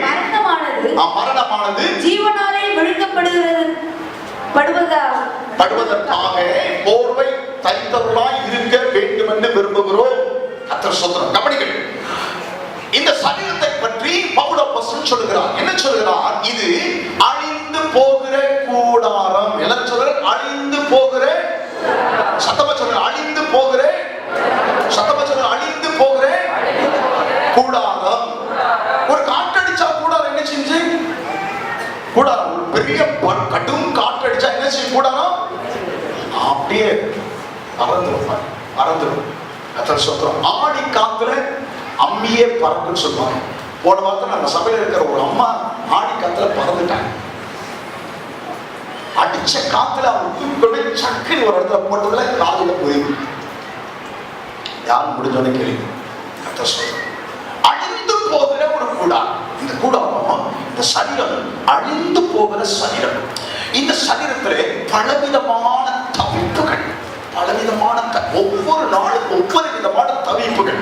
மரணமானது ஜீவனாலே விழுங்கப்படுவதற்காக போர்வை தைத்தவர்களாய் இருக்க வேண்டும் என்று விரும்புகிறோம். கர்த்தர் ஸ்தோத்திரம். கவனிங்கள், இந்த சரீரத்தை பற்றி பவுல் அப்போஸ்தலன் சொல்கிறார். என்ன சொல்கிறார்? இது அழிந்து போகிற கூடாரம். எல்லாரும் சொல்றாங்க, அழிந்து போகிற, சத்தமா சொல்றாங்க, அழிந்து போகிற, சத்தமா சொல்றாங்க, அழிந்து கூடாரம் ஒரு பெரிய கடும் காற்று அடிச்சா என்ன செய்யும் கூடாரம்? அப்படியே பறந்துடும். ஆடி காத்துல அம்மியே பறக்குன்னு சொல்லுவாங்க. போன வாரத்துல நம்ம சபையில இருக்கிற ஒரு அம்மா ஆடி காத்துல பறந்துட்டாங்க. அடிச்ச காத்துல அவங்க சக்கரி ஒரு இடத்துல போட்டதுல காலில போய் யாரும் முடிஞ்சோன்னு கேள்வி. அழிந்து போகிற ஒரு கூடாரம். இந்த கூடாரம், இந்த சரீரம் அழிந்து போகிற சரீரம். இந்த சரீரத்திலே பலவிதமான தவிப்புகள், ஒவ்வொரு நாளும் ஒவ்வொரு விதமான தவிப்புகள்.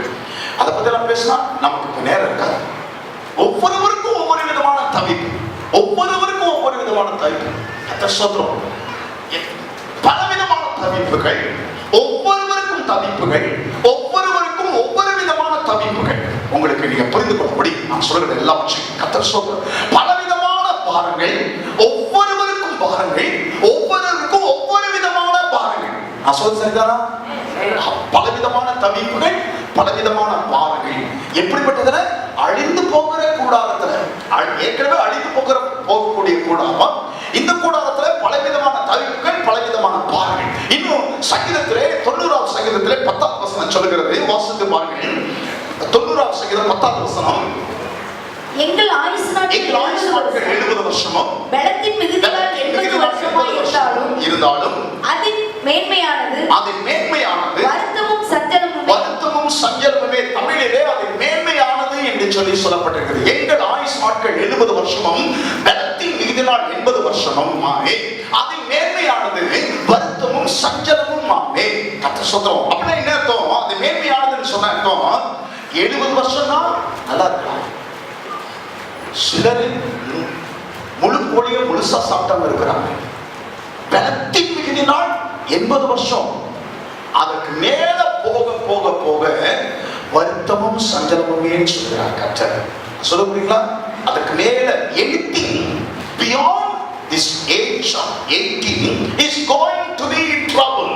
அதை பத்தி எல்லாம் பேசினா நமக்கு நேரம் இருக்காது. ஒவ்வொருவருக்கும் ஒவ்வொரு விதமான தவிப்பு, ஒவ்வொருவருக்கும் ஒவ்வொரு விதமான தவிப்பு. பலவிதமான தவிப்புகள், ஒவ்வொருவருக்கும் தவிப்புகள், ஒவ்வொருவருக்கும் ஒவ்வொரு விதமான தவிப்புகள். உங்களுக்கு நீங்க புரிந்து கொள்ளபடி நான் சொல்றது எல்லாவற்றையும் கர்த்தர் சொல்றார். பலவிதமான பாரங்கள், ஒவ்வொருவருக்கும் பாரங்கள், ஒவ்வொருவருக்கும் ஒவ்வொரு விதமான பாரங்கள். நான் சொல்றது சரிதானா? பலவிதமான தவிப்புகள், பலவிதமான பாரங்கள். எப்படிப்பட்டதுல? அழிந்து போகிற கூடாரத்துல, ஏற்கனவே அழிந்து போகக்கூடிய கூடாரம். இந்த கூடாரத்துல பலவிதமான தவிப்புகள், பலவிதமான பாரங்கள். இன்னும் சங்கீதத்திலே 90வது சங்கீதத்திலே 10வது வசனம் சொல்லுகிறது. வாசித்து பாருங்கள். 90வது சங்கீதம் 10வது வசனம். எங்கள் ஆயுசு நாட்கள் 70 வருஷமும் பலத்தின் மிகுதியால் 80 வருஷமாய் இருந்தாலும் அதின் மேன்மையானது வருத்தமும் சஞ்சலமுமே. தமிழிலே அது மேன்மையானது என்று சொல்லப்பட்டிருக்கிறது. எங்கள் ஆயுசு நாட்கள் 70 வருஷமும் பலத்தின் மிகுதியால் 80 வருஷமும் ஆமே. அது மேன்மையானது வருத்தமும் சஞ்சலமும் ஆமே. கர்த்தர் சொல்றோம். அப்படின்னா என்ன அர்த்தம்? அது மேன்மையானதுன்னு சொன்ன அர்த்தம் 70 வருஷம் தான் நல்லா இருக்கலாம். சிலர் முழு கோழியை முழுசா சாப்பிட்டாம இருக்கிறாங்க. பலத்தின் மிகுதினால் 80 வருஷம். அதற்கு மேல போக போக போக வருத்தமும் சஞ்சலமுமே சொல்கிறார் கர்த்தர். சொல்ல முடியுங்களா? அதற்கு மேல anything beyond this age of 18 is going to be in trouble.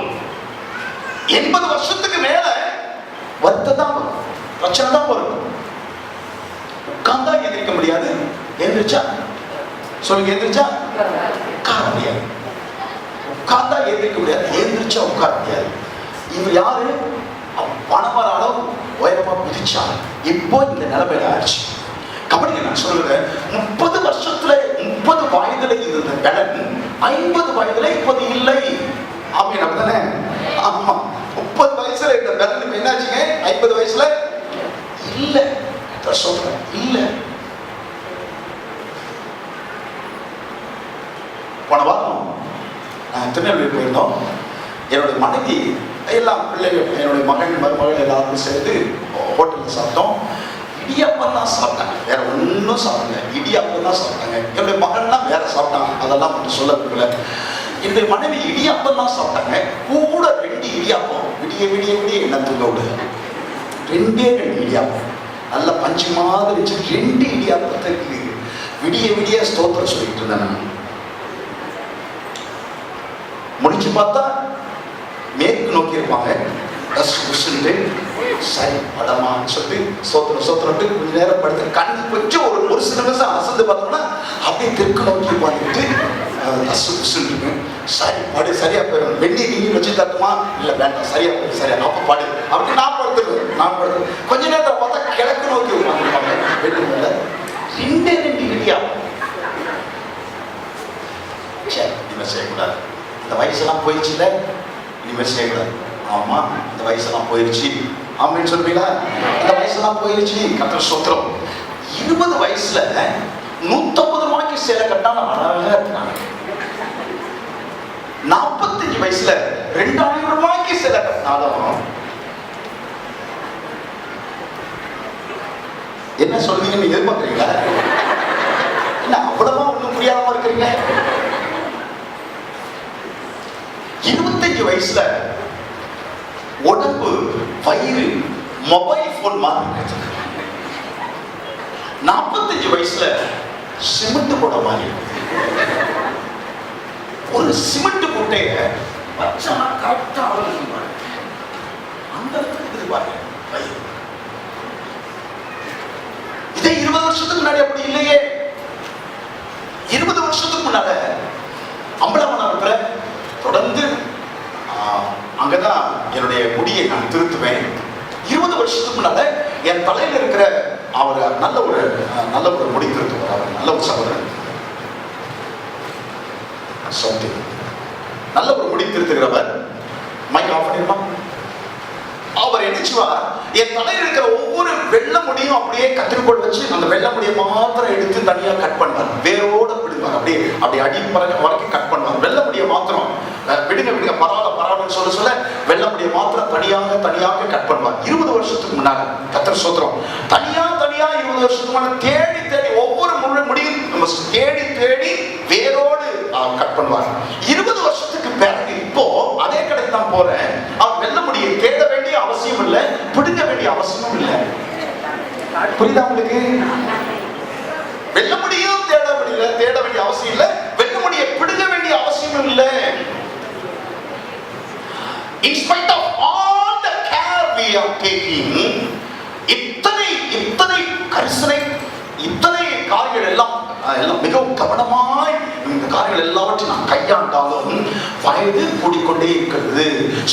80 வருஷத்துக்கு மேல வருத்தம் தான் வரும், பிரச்சனை தான் வரும். உட்கார்ந்தா எதிர்க்க முடியாது, எந்திரிச்சா சொல்லுங்க, எந்திரிச்சா உட்கார முடியாது. உட்கார்ந்தா எந்திரிக்க முடியாது, எந்திரிச்சா உட்கார முடியாது. இவர் யாரு? பணமர அளவு உயரமா குதிச்சாங்க. இப்போ இந்த நிலைமையில ஆயிடுச்சு. கபடி நான் சொல்றேன், 30 வருஷத்துல 30 வயதுல இருந்த பலன் 50 வயதுல இப்போது இல்லை. ஆமே அப்படிதானே? ஆமா. 30 வயசுல இருந்த பலன் இப்ப என்னாச்சுங்க? 50 வயசுல இல்ல. சொல்றேன் இல்ல. போன வாரம் நான் திருநெல்வேலி போயிருந்தோம். என்னுடைய மனைவி எல்லாம் பிள்ளைகள், என்னுடைய மகன் மருமகள் எல்லாரும் சேர்ந்து ஹோட்டலில் சாப்பிட்டோம். இடியாப்பம் தான் சாப்பிட்டாங்க, வேற ஒன்றும் சாப்பிடல. இடியாப்பம் தான் சாப்பிட்டாங்க. என்னுடைய மகன்லாம் வேற சாப்பிட்டாங்க, அதெல்லாம் மட்டும் சொல்ல விடல. என்னுடைய மனைவி இடியாப்பம் தான் சாப்பிட்டாங்க. கூட 2 இடியாப்பம். விடிய விடிய விடிய என்ன தூங்க விடு. 2 இடியாப்பம் நல்ல பஞ்சு மாதிரி 2 இடியாப்பத்துக்கு விடிய விடிய ஸ்தோத்திரம் சொல்லிட்டு இருந்தேன். முடிச்சு பார்த்தா மேற்கு நோக்கி இருப்பாங்க. சரி படமான்னு சொல்லி சோத்திரம் கொஞ்ச நேரம் படுத்து கண்ணு கொஞ்சம் ஒரு சில நிமிஷம் அசந்து பார்த்தோம்னா அப்படியே தெற்கு நோக்கி பார்த்துட்டு இருக்கு. சரி பாடு, சரியா போயிடும். வெண்ணி நீங்க வச்சு தட்டுமா? இல்ல வேண்டாம், சரியா போயிடும், சரியா அப்ப பாடு அப்படி நான் படுத்துருவேன். கொஞ்ச நேரத்தை பார்த்தா கிழக்கு நோக்கி உட்காந்துருப்பாங்க. வெண்ணி மேல 2 இடியா. சரி இனிமேல் செய்யக்கூடாது, இந்த வயசெல்லாம் போயிடுச்சு இல்ல, இனிமேல் செய்யக்கூடாது. ஆமா இந்த வயசெல்லாம் போயிருச்சு. ஆமான்னு சொல்றீங்களா? இந்த வயசெல்லாம் போயிருச்சு. கர்த்தர் ஸ்தோத்திரம். 20 வயசுல 150 ரூபாய்க்கு சேலை கட்டினாலும் அழகா இருக்கிறாங்க. 45 வயசுல 2000 ரூபாய்க்கு சேலை கட்டினாலும் என்ன சொல்றீங்கன்னு எதிர்பார்க்கிறீங்களா? என்ன அவ்வளவா ஒண்ணும் புரியாம இருக்கிறீங்க? 25 வயசுல உடம்பு வயிறு மொபைல் போன் மாதிரி. 45 வயசுல சிமெண்ட் போட மாதிரி. ஒரு சிமெண்ட் மூட்டைய கரெக்டா அந்த இடத்துக்கு பாருங்க வயிறு. இதே 20 வருஷத்துக்கு முன்னாடி அப்படி இல்லையே. 20 வருஷம் அங்கதான் என்னுடைய முடியை நான் திருத்துவேன். 20 வருஷத்துக்கு முன்னால என் தலையில இருக்கிற அவர் நல்ல ஒரு முடி திருத்துவார். அவர் நல்ல ஒரு சகோதரன், நல்ல ஒரு முடி திருத்துகிறவர். Mic of பண்ணிருமா? அவர் என்ன செய்வார், என் தலையில் இருக்கிற ஒவ்வொரு வெள்ளை முடியும் அப்படியே கத்திரிக்கோள் வச்சு அந்த வெள்ளை முடியை மாத்திரம் எடுத்து தனியா கட் பண்ணுவார். வேரோட விடுவார். அப்படியே அடி வரைக்கும் கட் பண்ணுவார். வெள்ளை முடியை மாத்திரம் விடுங்க பரவாயில்லன்னு சொல்ல வெள்ளை முடியை மாத்திரம் தனியாக கட் பண்ணுவார். 20 வருஷத்துக்கு முன்னால கர்த்தர் ஸ்தோத்திரம், தனியா 20 வருஷத்துக்கு முன்னால தேடி ஒவ்வொரு முடியும் நம்ம தேடி வேரோடு கட் பண்ணுவார். 20 வருஷத்துக்கு பிறகு இப்போ அதே கடைக்கு தான் போறேன். அவர் வெள்ளை முடியை தேட வேண்டிய அவசியம் இல்லை, பிடுங்க வேண்டிய அவசியமும் இல்லை. புரியுதா உங்களுக்கு? வெள்ளை முடியும் தேட வேண்டிய அவசியம் இல்லை, வெள்ளை முடியை பிடுங்க வேண்டிய அவசியம் இல்லை. In spite of all the care we are taking, இத்தனை கரிசனை, இத்தனை காரியங்கள் எல்லாம் மிகவும் கவனமாய் இந்த காரியங்கள் எல்லாவற்றையும் நான் கையாண்டாலும் வயது கூடிக்கொண்டே இருக்கிறது.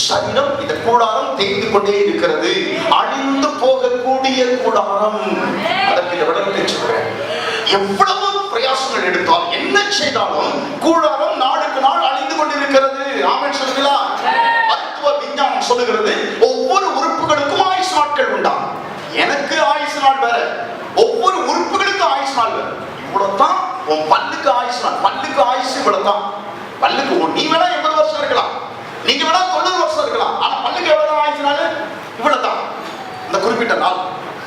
சரீரம் இந்த கூடாரம் தேய்ந்து கொண்டே இருக்கிறது. அழிந்து போகக்கூடிய கூடாரம். அதற்கு இந்த விடத்தை சொல்றேன். எவ்வளவு பிரயாசங்கள் எடுத்தால் என்ன செய்தாலும் கூடாரம் நாளுக்கு நாள் அழிந்து கொண்டிருக்கிறது. ஆமென் சொல்லுங்களா? மருத்துவ விஞ்ஞானம் சொல்லுகிறது ஒவ்வொரு உறுப்புகளுக்கும் ஆயுசு நாட்கள் உண்டா. எனக்கு ஆயுசு நாள் வேற, ஒவ்வொரு உறுப்புகளுக்கும் ஆயுசு நாள் வேற. இவ்வளவுதான் உன் பல்லுக்கு ஆயுசு நாள். பல்லுக்கு ஆயுசு இவ்வளவுதான். பல்லுக்கு நீ வேணா 80 வருஷம் இருக்கலாம், நீங்க வேணா 90 வருஷம் இருக்கலாம். ஆனா பல்லுக்கு எவ்வளவு ஆயுசு நாள்? இவ்வளவுதான். இந்த குறிப்பிட்ட நாள்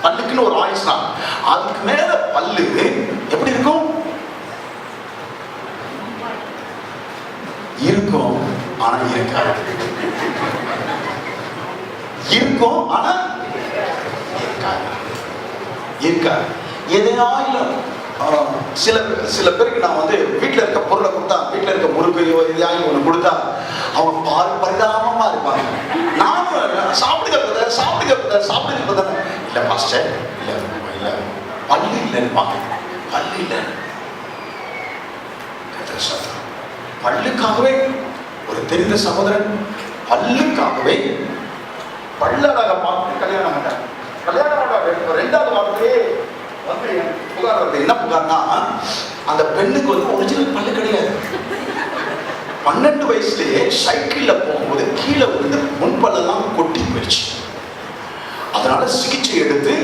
பல்லுக்குன்னு ஒரு ஆயுசு நாள். அதுக்கு மேல பல்லு எப்படி இருக்கும்? இருக்கும் ஆனா இருக்காது. இருக்கும் ஆனா இருக்காது. எதையாயிலும் சில பேருக்கு நான் வீட்டுல இருக்க பொருளை கொடுத்தா, வீட்டுல இருக்க முறுக்கையோ எதையாயும் ஒண்ணு கொடுத்தா அவங்க பரிதாபமா இருப்பாங்க. நானும் சாப்பிடுங்க இல்ல மாஸ்டர், இல்ல பல்லு இல்லைன்னு பல்லு இல்லை. பல்லுக்காகவே ஒரு தெரிந்த சகோதரன் பல்லுக்காகவே பல்லழக பார்த்து கல்யாணம் பண்ணார். கல்யாணம் பண்ண 2வது வாரத்திலே புகார் வருது. என்ன புகார்னா, அந்த பெண்ணுக்கு ஒரிஜினல் பல்லு கிடையாது. 12 வயசுலயே சைக்கிள்ல போகும்போது கீழே விழுந்து முன்பல்லெல்லாம் கொட்டி போயிடுச்சு. அதனால சிகிச்சை எடுத்து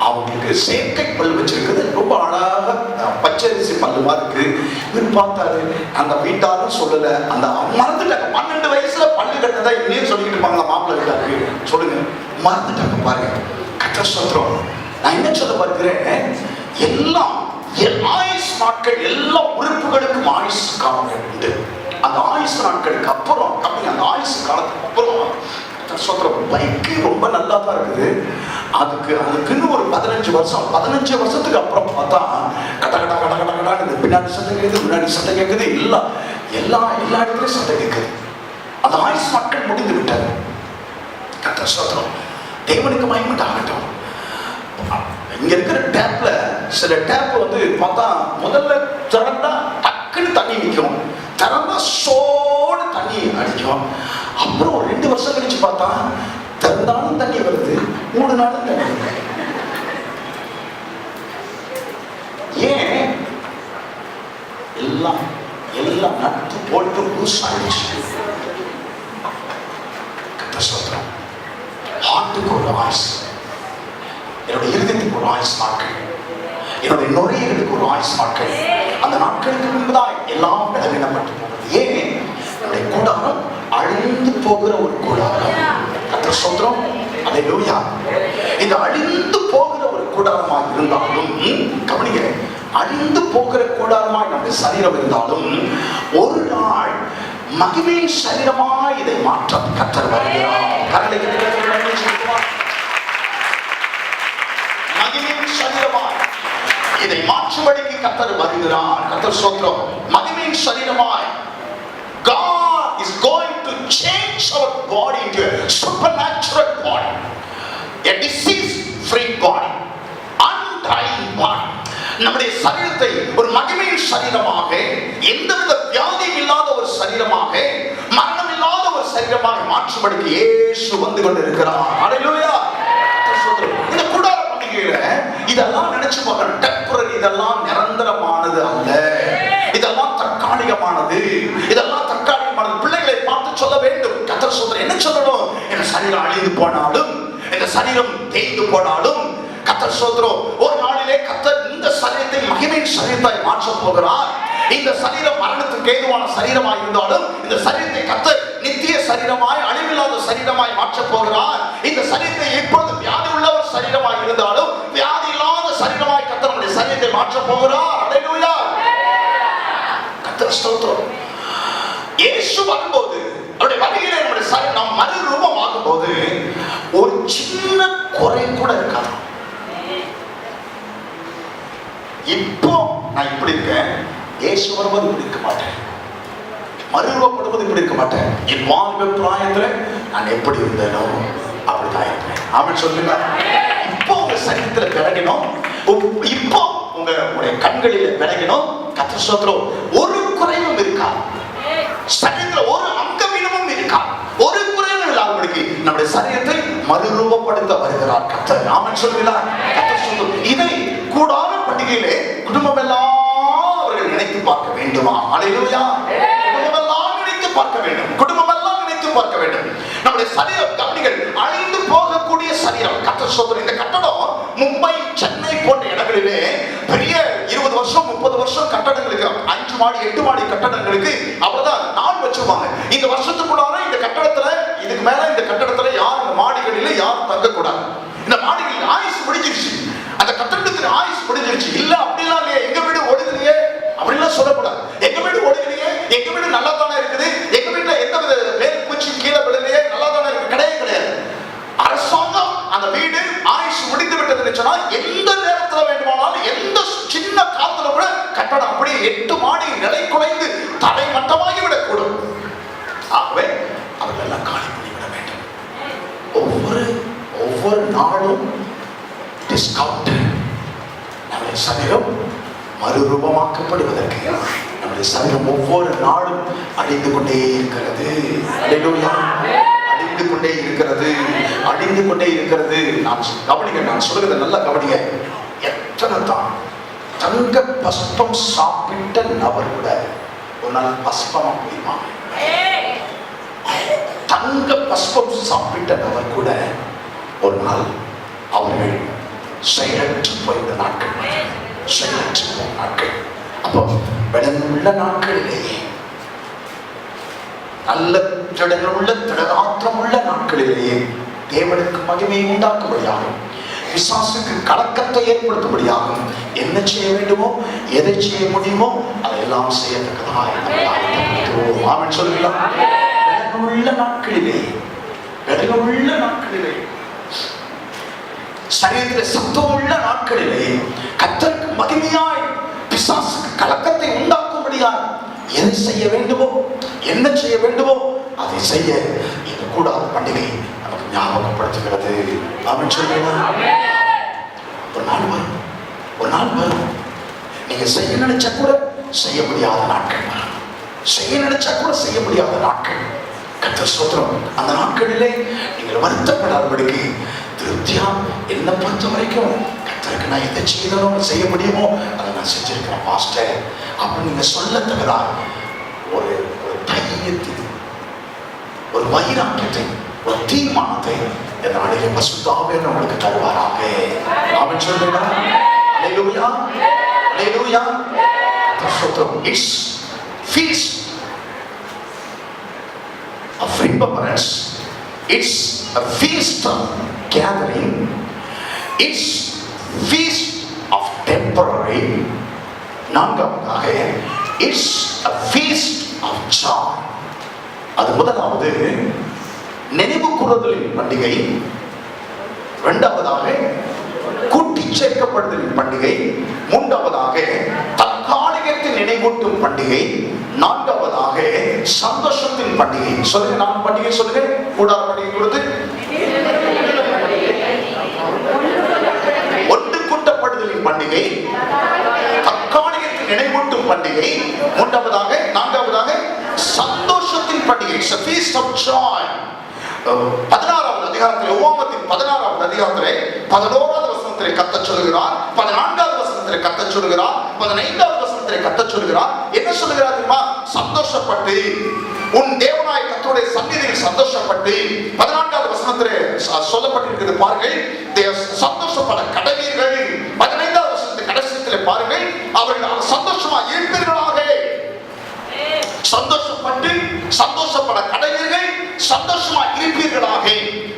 அவங்களுக்கு செயற்கை பல் வச்சிருக்குது. ரொம்ப அழகாக பச்சரிசி பல்லு மாதிரி இருக்கு. இவர் பார்த்தாரு, அந்த வீட்டாரும் சொல்லல, அந்த மறந்துட்டாங்க. 12 வயசுல பல்லு கட்டினதா இன்னும் சொல்லிக்கிட்டு இருப்பாங்களா மாப்பிள்ளை வீட்டாருக்கு? சொல்லுங்க, மறந்துட்டாங்க. பாருங்க, கர்த்தர் ஸ்தோத்திரம். நான் என்ன சொல்ல பார்க்கிறேன், எல்லாம் ஆயுசு நாட்கள் எல்லா உறுப்புகளுக்கும் ஆயுசு காலங்கள் உண்டு. அந்த ஆயுசு நாட்களுக்கு அப்புறம் அந்த ஆயுசு காலத்துக்கு அப்புறம் பைக்கு ரொம்ப நல்லா தான் இருக்குது. அதுக்குன்னு ஒரு 15 வருஷத்துக்கு அப்புறம் பார்த்தா கட பின்னாடி சத்தம் கேட்குது, முன்னாடி சத்தம் கேட்குது, எல்லா இடத்துலயும் சத்தம் கேட்குது. அந்த ஆயுசு நாட்கள் முடிந்து விட்டது. கர்த்தர் ஸ்தோத்திரம். தேவனுக்கு மகிமை ஆகட்டும். இங்க இருக்கிற டேப்ல சில டேப் பார்த்தா முதல்ல திறந்தா டக்குன்னு தண்ணி நிற்கும், திறந்தா சோடு தண்ணி அடிக்கும். அப்புறம் ஒரு 2 வருஷம் கழிச்சு பார்த்தா திறந்தாலும் தண்ணி வருது, 3 நாளும் தண்ணி வருது. ஏன்? எல்லாம் நட்டு போட்டு லூஸ் ஆயிடுச்சு. ஹார்ட்டுக்கு ஒரு ஆயுசு, என்னுடைய இருதயத்துக்கு ஒரு ஆயுசு நாட்கள், என்னுடைய நுரையீரலுக்கு ஒரு ஆயுசு நாட்கள். அந்த நாட்களுக்கு முன்புதான் எல்லாம் பலவீனப்பட்டு போகிறது. ஏன்? என்னுடைய கூடாரம் அழிந்து போகிற ஒரு கூடாரம். கர்த்தர் ஸ்தோத்திரம். அல்லேலூயா. இந்த அழிந்து போகிற ஒரு கூடாரமாக இருந்தாலும் கவனிங்க, அழிந்து போகிற கூடாரமாய் நம்முடைய சரீரம் இருந்தாலும் ஒரு நாள் மகிமையின் சரீரமாய் இதை மாற்ற கர்த்தர் வருகிறார். மகிமையின் சரீரமாய் இதை மாற்றும்படிக்கு கர்த்தர் வருகிறார். கர்த்தர் ஸ்தோத்திரம். மகிமையின் சரீரமாய் God is going to change our body into a supernatural body, a disease-free body, undying body. நம்முடைய சரீரத்தை ஒரு மகிமையின் சரீரமாக, எந்தவித வியாதியும் இல்லாத ஒரு சரீரமாக, மரணம் இல்லாத ஒரு சரீரமாக மாற்றும்படிக்கு இயேசு வந்து கொண்டிருக்கிறார். ஹல்லேலூயா. இந்த கூடார பண்டிகையில இதெல்லாம் நினைச்சு பார்க்கணும். டெம்பரரி, இதெல்லாம் நிரந்தரமானது அல்ல, இதெல்லாம் தற்காலிகமானது, இதெல்லாம் தற்காலிகமானது. பிள்ளைகளை பார்த்து சொல்ல வேண்டும். கர்த்தர் சொல்ற என்ன சொல்லணும்? இந்த சரீரம் அழிந்து போனாலும், இந்த சரீரம் தேய்ந்து போனாலும், கர்த்தர் சொல்றோம் ஒரு நாளிலே கர்த்தர் இந்த சரீரத்தை மகிமையின் சரீரத்தாய் மாற்றப் போகிறார். இந்த சரீரம் மரணத்துக்கு ஏதுவான சரீரமாய் இருந்தாலும் இந்த சரீரத்தை கர்த்தர் நித்திய சரீரமாய், அழிவில்லாத சரீரமாய் மாற்றப் போகிறார். இந்த சரீரத்தை எப்பொழுது வியாதி உள்ள ஒரு சரீரமாய் இருந்தாலும் வியாதி இல்லாத சரீரமாய் கர்த்தர் நம்முடைய சரீரத்தை மாற்றப் போகிறார். ஹல்லேலூயா. கர்த்தர் ஸ்தோத்திரம். இயேசு வரும்போது, அவருடைய வருகையிலே நம்முடைய சரீரம் நாம் மறுரூபமாகும் போது ஒரு சின்ன குறை கூட இருக்காது. இப்போ நான் இப்படி இருக்கேன், இயேசு வரும்போது இப்படி இருக்க மாட்டேன், மறுரூபப்படுவது இப்படி இருக்க மாட்டேன். என் வாலிப பிராயத்துல நான் எப்படி இருந்தேனோ அப்படிதான் இருப்பேன். ஆமென் சொல்லுங்க. இப்போ உங்க சரீரத்துல பிறகணும், இப்போ உங்களுடைய கண்களில பிறகணும். கர்த்தர் ஸ்தோத்திரம். ஒரு குறைவும் இருக்கா, சரீரத்துல ஒரு அங்கவீனமும் இருக்கா, ஒரு குறைவும் இல்லாதபடிக்கு நம்முடைய சரீரத்தை மறுரூபப்படுத்த வருகிறார் கர்த்தர். ஆமென் சொல்லுங்க. கர்த்தர் ஸ்தோத்திரம். இதை கூடார பண்டிகையிலே குடும்பம் எல்லாம் அவர்கள் நினைத்து பார்க்க வேண்டுமா? ஹல்லேலூயா. குடும்பம் எல்லாம் நினைத்து பார்க்க வேண்டும், குடும்பம் எல்லாம் நினைத்து பார்க்க வேண்டும். நம்முடைய சரீரம் கவனிகள், அழிந்து போகக்கூடிய சரீரம். கர்த்தர் சொல்ற இந்த கட்டடம் மும்பை, சென்னை போன்ற இடங்களிலே பெரிய 20 வருஷம் 30 வருஷம் கட்டடங்களுக்கு, 5 மாடி 8 மாடி கட்டடங்களுக்கு அவ்வளவுதான் நாள் வச்சிருவாங்க. இந்த வருஷத்துக்குள்ளார இந்த கட்டடத்துல, இதுக்கு மேல இந்த கட்டடத்துல யார் இந்த மாடிகளில யாரும் தங்க கூடாது. இந்த மாடிகளில் ஆயுசு முடிஞ்சிருச்சு, அந்த கட்டடத்துக்கு ஆயுசு முடிஞ்சிருச்சு. இல்ல அப்படிலாம் இல்லையே, எங்க வீடு ஒழுகுலையே அப்படிலாம் சொல்லக்கூடாது. எங்க வீடு ஒழுகுலையே, எங்க வீடு நல்லா தானே இருக்குது, எங்க வீட்டுல எந்த வித வேல் பூச்சி கீழே விடலையே, நல்லா தானே இருக்கு, கிடையவே கிடையாது. அரசாங்கம் அந்த வீடு ஆயுசு முடிந்து விட்டதுன்னு சொன்னா எந்த நேரத்துல வேண்டுமானாலும், எந்த சின்ன காத்துல கூட கட்டடம் அப்படியே 8 மாடி நிலை குலைந்து தரை மட்டமாகி விடக்கூடும். ஆகவே அவர்கள் எல்லாம் காலி பண்ணிவிட வேண்டும். ஒவ்வொரு நாளும் டிஸ்கவுண்ட். நம்முடைய சரீரம் மறுரூபமாக்கப்படுவதற்கு நம்முடைய சரீரம் ஒவ்வொரு நாளும் அழிந்து கொண்டே இருக்கிறது. ஹல்லேலூயா. அழிந்து கொண்டே இருக்கிறது, அழிந்து கொண்டே இருக்கிறது. நான் கவனிங்க, நான் சொல்லுகிறத நல்லா கவனிங்க. எத்தனை தான் தங்க பஸ்பம் சாப்பிட்ட நபர் கூட ஒரு நாள் பஸ்பமா போயிமா? தங்க பஸ்பம் சாப்பிட்ட நபர் கூட ஒரு நாள் அவர்கள் செயலற்று போய்ந்த நாட்கள், செயலற்று போன நாட்கள். அப்போ பலனுள்ள நாட்களிலேயே, நல்ல திடனுள்ள திடகாத்திரமுள்ள நாட்களிலேயே தேவனுக்கு மகிமையை உண்டாக்கும்படியாகும், பிசாசுக்கு கலக்கத்தை ஏற்படுத்தும்படியாகும் என்ன செய்ய வேண்டுமோ, எதை செய்ய முடியுமோ அதையெல்லாம் செய்யத்தக்கதாக ஆமென் சொல்லுங்களா. பலனுள்ள நாட்களிலே, பலனுள்ள நாட்களிலே, சரீரத்தில் சத்தம் உள்ள நாட்களிலே கர்த்தருக்கு மகிமையாய் பிசாசுக்கு கலக்கத்தை உண்டாக்கும்படியாய் எதை செய்ய வேண்டுமோ, என்ன செய்ய வேண்டுமோ அதை செய்ய இது கூடாத பண்டிகை நமக்கு ஞாபகப்படுத்துகிறது. ஆமென் சொல்லுங்க. ஒரு நாள் வரும், ஒரு நாள் வரும், நீங்க செய்ய நினைச்சா கூட செய்ய முடியாத நாட்கள், செய்ய நினைச்சா கூட செய்ய முடியாத நாட்கள். கர்த்தர் ஸ்தோத்திரம். அந்த நாட்களிலே நீங்கள் வருத்தப்படாதபடிக்கு திருப்தியா என்னை பொறுத்த வரைக்கும் கர்த்தருக்கு நான் எதை செய்யணும் செய்ய முடியுமோ அதை நான் செஞ்சிருக்கிறேன் பாஸ்டர் அப்படின்னு நீங்க சொல்லத்தக்கதா ஒரு தைரியத்தை, ஒரு வைராக்கியத்தை, ஒரு தீர்மானத்தை இந்த நாளிலே பரிசுத்த ஆவியானவர் உங்களுக்கு தருவாராக. ஆமென் சொல்லுங்க. ஹல்லேலூயா. ஹல்லேலூயா. It's feast of remembrance. It's a feast of gathering. It's feast of temporary. நான்காவதாக it's a feast of joy. அது முதலாவது நினைவு கூறுதலின் பண்டிகை, இரண்டாவதாக கூட்டி சேர்க்கப்படுதலின் பண்டிகை, மூன்றாவதாக தற்காலிகத்தின் நினைவூட்டும் பண்டிகை, நான்காவதாக சந்தோஷத்தின் பண்டிகை. சொல்லுங்க, நான் பண்டிகை சொல்லுங்க. கூடார பண்டிகை கொடுத்து ஒன்று கூட்டப்படுதலின் பண்டிகை, தற்காலிகத்தின் நினைவூட்டும் பண்டிகை, மூன்றாவதாக நான்காவதாக சந்தோஷ சந்தோஷத்தின் பண்டிகை, it's a feast of joy. 16வது அதிகாரத்திலே, உபாகமத்தின் 16வது அதிகாரத்திலே 11வது வசனத்திலே கர்த்தர் சொல்கிறார், 14வது வசனத்திலே கர்த்தர் சொல்கிறார், 15வது வசனத்திலே கர்த்தர் சொல்கிறார். என்ன சொல்கிறார் தெரியுமா? சந்தோஷப்பட்டு உன் தேவனாய கர்த்தருடைய சந்நிதியில் சந்தோஷப்பட்டு. 14வது வசனத்திலே சொல்லப்பட்டிருக்கிறது பாருங்கள், சந்தோஷப்பட கடவீர்கள். 15வது வசனத்தின் கடைசியிலே பாருங்கள், அவர்கள் சந்தோஷமா இருப்பீர்களாக. சந்தோஷப்பட்டு சந்தோஷப்பட கடவீர்கள், சந்தோஷமா இருப்பீர்களாக.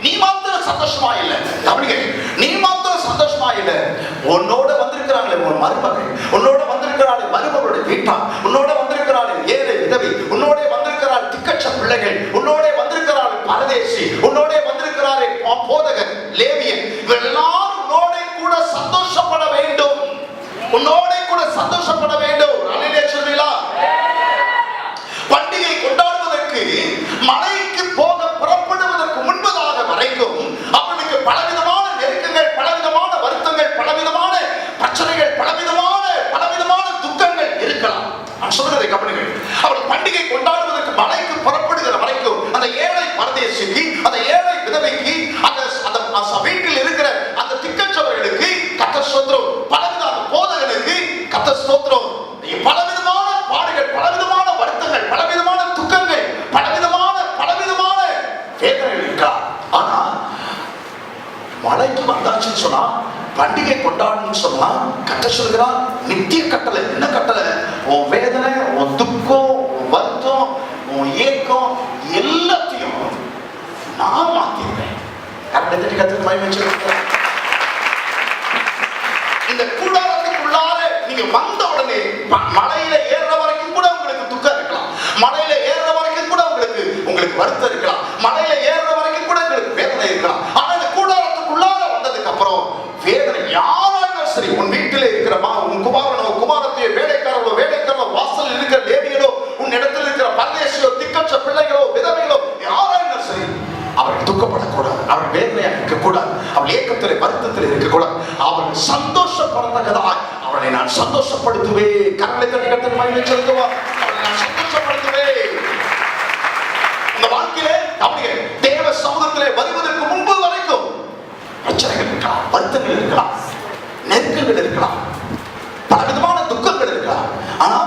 நீ மாத்திரம் சந்தோஷமா இல்ல, நீ மாத்திரம் சந்தோஷமா இல்ல, உன்னோட வந்திருக்கிறாங்களே உன் மருமகள், உன்னோட வந்திருக்கிறாளே மருமகளுடைய வீட்டார், உன்னோட வந்திருக்கிறாளே ஏழை விதவை, உன்னோட வந்திருக்கிறாள் திக்கற்ற பிள்ளைகள், உன்னோட வந்திருக்கிறாள் பரதேசி, உன்னோட வந்திருக்கிறாரே போதகர் லேவியன், இவர்கள் எல்லாரும் உன்னோட கூட சந்தோஷப்பட வேண்டும், உன்னோட கூட சந்தோஷப்பட வேண்டும். அல்லேலூயா சொல்வீங்களா? பண்டிகை கொண்டாடுவதற்கு மலைக்கு போக புறப்படுவதற்கு முன்பதாக வரைக்கும் அவனுக்கு பலவிதமான நெருக்கங்கள், பலவிதமான வருத்தங்கள், பலவிதமான பிரச்சனைகள், பலவிதமான துக்கங்கள் இருக்கலாம். நான் சொல்றதை கவனிங்கள். அவள் பண்டிகை கொண்டாடுவதற்கு மலைக்கு புறப்படுகிற வரைக்கும் அந்த ஏழை பரதேசிக்கு, அந்த ஏழை விதவைக்கு, அந்த வீட்டில் இருக்கிற அந்த திக்கற்றவர்களுக்கு கர்த்தர் ஸ்தோத்திரம், பலவிதமான போதகனுக்கு கர்த்தர் ஸ்தோத்திரம், பலவிதமான பாடுகள், பலவிதமான வருத்தங்கள், பலவிதமான துக்கங்கள், பலவிதமான வேதனைகள் இருக்கா. ஆனா மலைக்கு வந்தாச்சுன்னு சொன்னா, பண்டிகை கொண்டாடணும்னு சொன்னா கர்த்தர் சொல்கிறார் நித்திய கட்டளை. என்ன கட்டளை? உன் வேதனை, உன் துக்கம், உன் வருத்தம், உன் ஏக்கம் எல்லாத்தையும் நான் மாத்திருப்பேன். கர்த்தருக்கு மகிமை சொல்லுங்க. இந்த கூடாரத்துக்குள்ளார நீங்க வந்த உடனே மலையில ஏறுற வரைக்கும் கூட உங்களுக்கு துக்கம் இருக்கலாம், மலையில ஏறுற வரைக்கும் கூட உங்களுக்கு வருத்தம் இருக்கலாம், மலையில ஏறுற வரைக்கும் கூட உங்களுக்கு வேதனை இருக்கலாம். ஆனா இந்த கூடாரத்துக்குள்ளார வந்ததுக்கு அப்புறம் வேதனை யாராலும் சரி, உன் வீட்டில இருக்கிற உன் குமாரனோ குமாரத்தையோ வேலைக்காரோ வாசல் இருக்கிற லேவியனோ, உன் இடத்துல இருக்கிற பரதேசியோ திக்கற்ற பிள்ளைகளோ விதவைகளோ யாராலும் சரி, அவர்கள் துக்கப்படக்கூடாது, அவர்கள் வேதனையாக இருக்கக்கூடாது, அவள் ஏக்கத்தில் வருத்தத்தில் இருக்கக்கூடாது, அவர்கள் சந்தோஷப்படத்தக்கதாய் அவளை நான் சந்தோஷப்படுத்துவேன். கரங்களை தட்டி கர்த்தருக்கு மகிமை செலுத்துவா. அவளை நான் சந்தோஷப்படுத்துவேன். இந்த வாழ்க்கையிலே அவருடைய தேவ சமூகத்திலே வருவதற்கு முன்பு வரைக்கும் பிரச்சனைகள் இருக்கலாம், வருத்தங்கள் இருக்கலாம், நெருக்கங்கள் இருக்கலாம், பலவிதமான துக்கங்கள் இருக்கலாம். ஆனா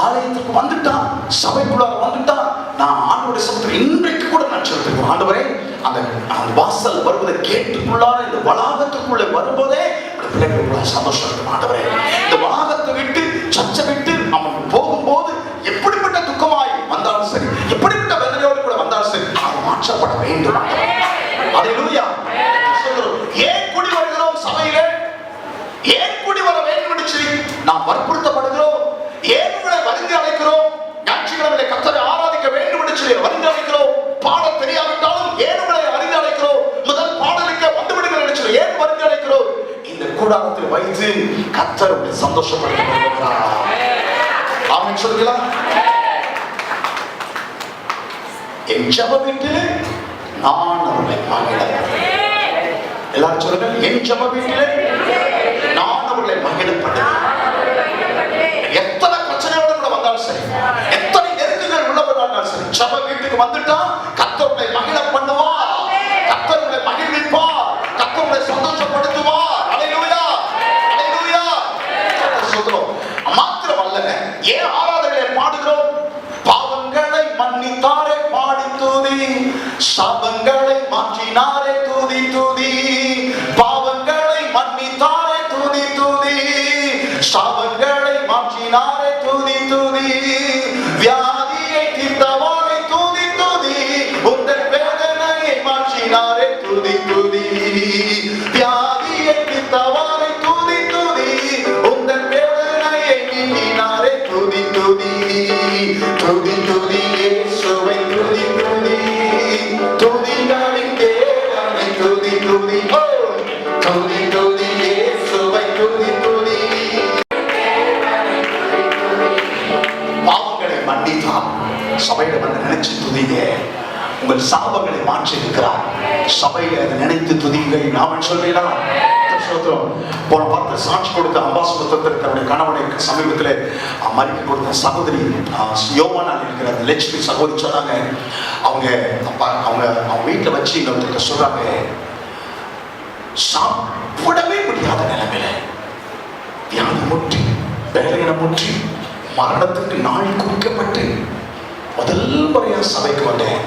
ஆலயத்துக்கு வந்துட்டான், சபைக்குள்ளார வந்துட்டான், நான் ஆண்டவருடைய சமூகத்தில் இன்றைக்கு கூட நான் சொல்லிருக்கேன், ஆண்டவரே அந்த வாசல் வருவதை கேட்டுக்குள்ளார இந்த வளாகத்துக்குள்ளே வரும்போதே பிள்ளைகளுக்குள்ள சந்தோஷம் இருக்கும். ஆண்டவரே இந்த வளாகத்தை விட்டு சர்ச்சை விட்டு அவன் போகும்போது எப்படிப்பட்ட துக்கமாய் வந்தாலும் சரி, எப்படிப்பட்ட வேதனையோடு கூட வந்தாலும் சரி, அவன் மாற்றப்பட வேண்டும். அல்லேலூயா. ஏன் கூடி வருகிறோம் சபையிலே? ஏன் கூடி வர வேண்டும் என்று சொல்லி நாம் வற்புறுத்தப்படுகிறோம். ஏன் உங்களை வருந்தி அழைக்கிறோம்? ஞாயிற்றுக்கிழமை கர்த்தரை ஆராதிக்க வேண்டும் என்று சொல்லி வருந்தி அழைக்கிறோம். பாட தெரியாவிட்டாலும் ஏன் உங்களை வருந்தி அழைக்கிறோம்? முதல் பாடலுக்கு வந்து விடுங்கள் என்று சொல்லி ஏன் வருந்தி அழைக்கிறோம்? இந்த கூடாரத்தில் வைத்து கர்த்தர் சந்தோஷப்படுகிறார். ஆமென் சொல்லுங்களா? என் ஜெப வீட்டிலே நான் அவர்களை மகிழப்படுவேன். எல்லாரும் சொல்லுங்கள், என் ஜெப வீட்டிலே நான் அவர்களை மகிழப்படுவேன். எத்தனை பிரச்சனையோட கூட வந்தாலும் சரி, எத்தனை நெருக்கங்கள் உள்ளவர்களாலும் சரி, ஜெப வீட்டுக்கு வந்துட்டா கர்த்தரை மகிழ பண்ணுவார், கர்த்தரை மகிழ்விப்பார், கர்த்தரை சந்தோஷப்படுத்துவார். அல்லேலூயா, அல்லேலூயா. சொல்றோம் மாத்திரமல்ல, ஏன் ஆராதனையை பாடுகிறோம்? பாவங்களை மன்னித்தாரே பாடி துதி, சாபங்களை மாற்றினாரே துதி துதி. பாவங்களை மன்னித்தாரே துதி துதி, சாபங்களை மாற்றினாரே துதி துதி. வியாதியை தீர்த்தவாரே துதி துதி, உங்கள் வேதனையை மாற்றினாரே துதி துதி. வியாதியை தீர்த்தவாரே துதி துதி, உங்கள் வேதனையை நீக்கினாரே துதி துதி. துதி துதி இயேசுவை துதி துதி, துதிகளின் தேவனை துதி துதி. ஓ துதி துதி இயேசுவை துதி துதி. பாவங்களை மன்னித்தார், சபையில வந்து நினைச்சு துதிங்க. உங்கள் சாபங்களை மாற்றி இருக்கிறார், சபையில அதை நினைத்து துதிங்கள். நாம சொல்வீங்களா? போன வாரத்தை சாட்சி கொடுத்த அம்பாசுபத்திரத்தில் தன்னுடைய கணவனை சமீபத்தில் மறிக்க கொடுத்த சகோதரி யோவானால் இருக்கிற லட்சுமி சகோதரி சொன்னாங்க, அவங்க வீட்டில் வச்சு இன்னொருத்தருக்கு சொல்றாங்க, சாப்பிடவே முடியாத நிலைமையில வியாதி முற்றி வேலையினம் முற்றி மரணத்துக்கு நாள் குறிக்கப்பட்டு முதல் முறையா சபைக்கு வந்தேன்.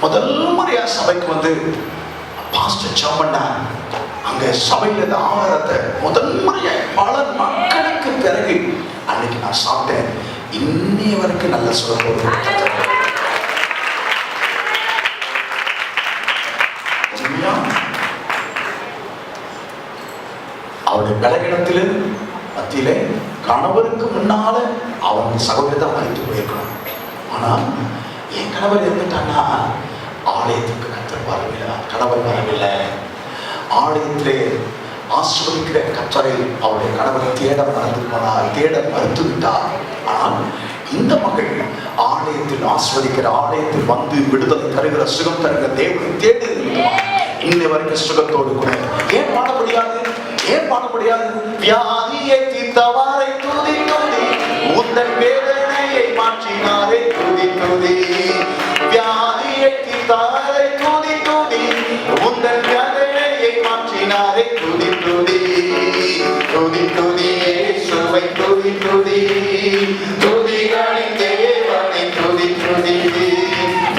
முதல் முறையா சபைக்கு வந்து பாஸ்டர் ஜெபம் அங்க சபையில இந்த ஆகாரத்தை முதல் முறையா பல நாட்களுக்கு பிறகு அன்னைக்கு நான் சாப்பிட்டேன். இன்னைய வரைக்கும் நல்ல சுகம். அவருடைய பலகீனத்திலும் மத்தியிலே கணவருக்கு முன்னால அவன் சகோதரி தான் மறைத்து போயிருக்கணும். ஆனா என் கணவர் இருந்துட்டான்னா ஆலயத்துக்கு கத்தர் வரவில்லை, கணவர் வரவில்லை. ஆலயத்திலே ஆசிர்வதிக்கிற கத்தரை அவருடைய கணவர் தேட மறந்து போனார், தேட மறுத்து விட்டார். ஆனால் இந்த மகள் ஆலயத்தில் ஆசிர்வதிக்கிற, ஆலயத்தில் வந்து விடுதலை தருகிற, சுகம் தருகிற தேவனை தேடி இன்னை வரைக்கும் சுகத்தோடு கூட. ஏன் பாட முடியாது? ஏன் பாட முடியாது? வியாதியை தீர்த்தவாரை துதி துதி, உந்தன் வேதனையை மாற்றினாரே துதி துதி. வியாதியை தீர்த்தவாரை துதி துதி, உந்தன் வேதனையை மாற்றினாரே துதி துதி. துதி துதி இயேசுவை துதி துதி, துதிகளின் தேவனை துதி துதி.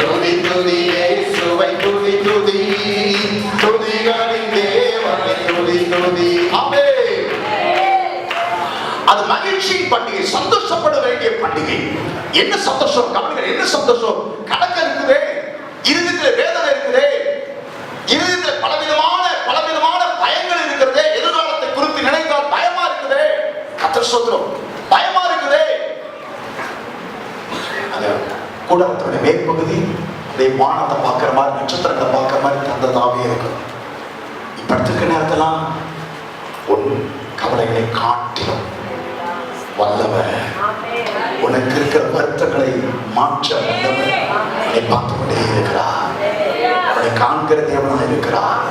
துதி துதி இயேசுவை துதி துதி, துதிகளின் தேவனை துதி துதி. ஆமென். அது மகிழ்ச்சி பண்டிகை, சந்தோஷப்பட வேண்டிய பண்டிகை. என்ன சந்தோஷம்? கவனிங்க, என்ன சந்தோஷம்? கணக்கு இருக்குதே, இருதயத்தில் வேதனை இருக்குதே, இருதயத்தில் பலவிதமான பயங்கள் இருக்கிறதே, எதிர்காலத்தை குறித்து நினைத்தால் பயமா இருக்குதே. கர்த்தர் ஸ்தோத்திரம், பயமா இருக்குதே. அந்த கூடாரத்தோட மேற்பகுதி அப்படியே வானத்தை பார்க்கிற மாதிரி, நட்சத்திரத்தை பார்க்கிற மாதிரி தந்ததாவே இருக்கும். இப்ப எடுத்துக்க நேரத்தெல்லாம் உன் கவலைகளை காட்டிலும் வல்லவர், உனக்கு இருக்கிற வருத்தங்களை மாற்ற வல்லவர் உன்னை பார்த்து கொண்டே இருக்கிறார். அவனை காண்கிற தேவனாக இருக்கிறார்.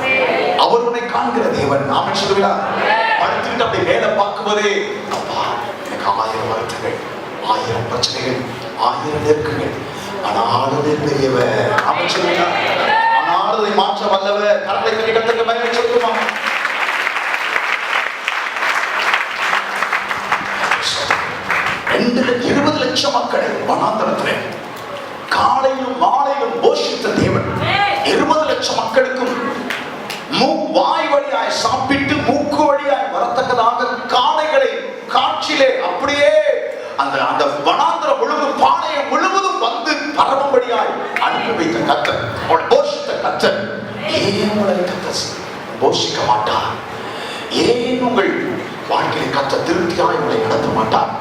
அவர் உன்னை காண்கிற தேவன். நாம சொல்லுகிறார், படுத்துக்கிட்டு அப்படி வேலை பார்க்கும்போதே, அப்பா எனக்கு 1000 வருத்தங்கள், 1000 பிரச்சனைகள், 1000 நெருக்கங்கள், ஆனாலும் பெரியவர். நாம சொல்லுகிறார், ஆனாலும் அதை மாற்ற வல்லவர். கரங்களை தட்டி கர்த்தருக்கு மகிமை சொல்லுமா? 20 லட்சம் மக்களை வனாந்தரத்திலே காலையிலும் மாலையிலும் போஷித்த தேவன் 20 லட்சம் மக்களுக்கும் வாய் வழியாய் சாப்பிட்டு மூக்கு வழியாய் வரத்தக்கதாக காளைகளை காட்சியிலே அப்படியே அந்த வனாந்தரம் முழுவதும், பாளையம் முழுவதும் வந்து பரவும்படியாய் அனுப்பி வைத்த கர்த்தர், அவள் போஷித்த கர்த்தர். ஏன் உங்களை கர்த்தர் போஷிக்க மாட்டார்? ஏன் உங்கள் வாழ்க்கையை கர்த்தர் திருப்தியாய் உங்களை நடத்த மாட்டார்?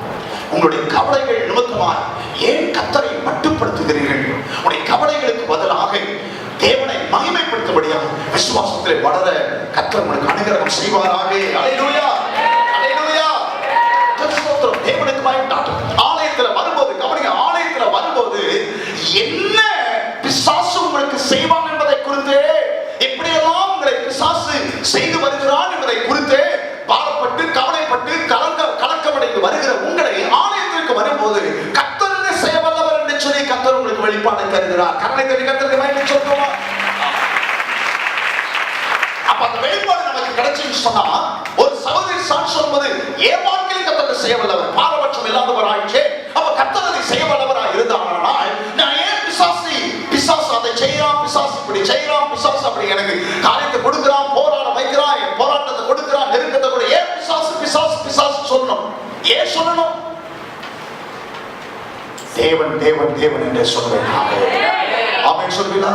உங்களுடைய கவலைகள் நிமித்தமாய் ஏன் கர்த்தரை மட்டுப்படுத்துகிறீர்கள்? உங்களுடைய கவலைகளுக்கு பதிலாக தேவனை மகிமைப்படுத்தும்படியாக விசுவாசத்திலே வளர கர்த்தர் உங்களுக்கு அனுகிரகம் செய்வாராக. அல்லேலூயா, அல்லேலூயா. ஸ்தோத்திரம். தேவனுக்கு பயப்படாட்டும். ஆலயத்துல வரும்போது கவனிங்க, ஆலயத்துல வரும்போது என்ன பிசாசு உங்களுக்கு செய்வான் என்பதை குறித்து, எப்படியெல்லாம் உங்களை பிசாசு செய்து வருகிறான் என்பதை குறித்து பாரப்பட்டு கவலைப்பட்டு கலக்கமடைந்து வருகிற உங்களை ஆலயத்திற்கு வரும்போது கர்த்தர் செய்ய வல்லவர் என்று சொல்லி கர்த்தர் உங்களுக்கு வெளிப்பாடை தருகிறார். கர்த்தரை கர்த்தருக்கு மகிமை சொல்லுமா? அப்ப அந்த வெளிப்பாடு நமக்கு கிடைச்சுன்னு சொன்னா, ஒரு சகோதரி சாட்சி சொல்லும்போது என் வாழ்க்கையில் கர்த்தர் செய்ய வல்லவர், பாரபட்சம் இல்லாதவர் ஆயிடுச்சு. அப்ப கர்த்தர் அதை செய்ய வல்லவராக இருந்தானால் நான் ஏன் பிசாசு அதை செய்யறான், பிசாசு இப்படி செய்யறான், பிசாசு அப்படி எனக்கு காரியத்தை கொடுக்கிறான், போராட வைக்கிறான், என் போராட்டத்தை கொடுக்கிறான், நெருக்கத்தை கூட ஏன் பிசாசு பிசாசு பிசாசு சொல்லணும்? ஏன் சொல்லணும்? தேவன் தேவன் தேவன் என்று சொல்வேன். ஆமென் சொல்வீங்களா?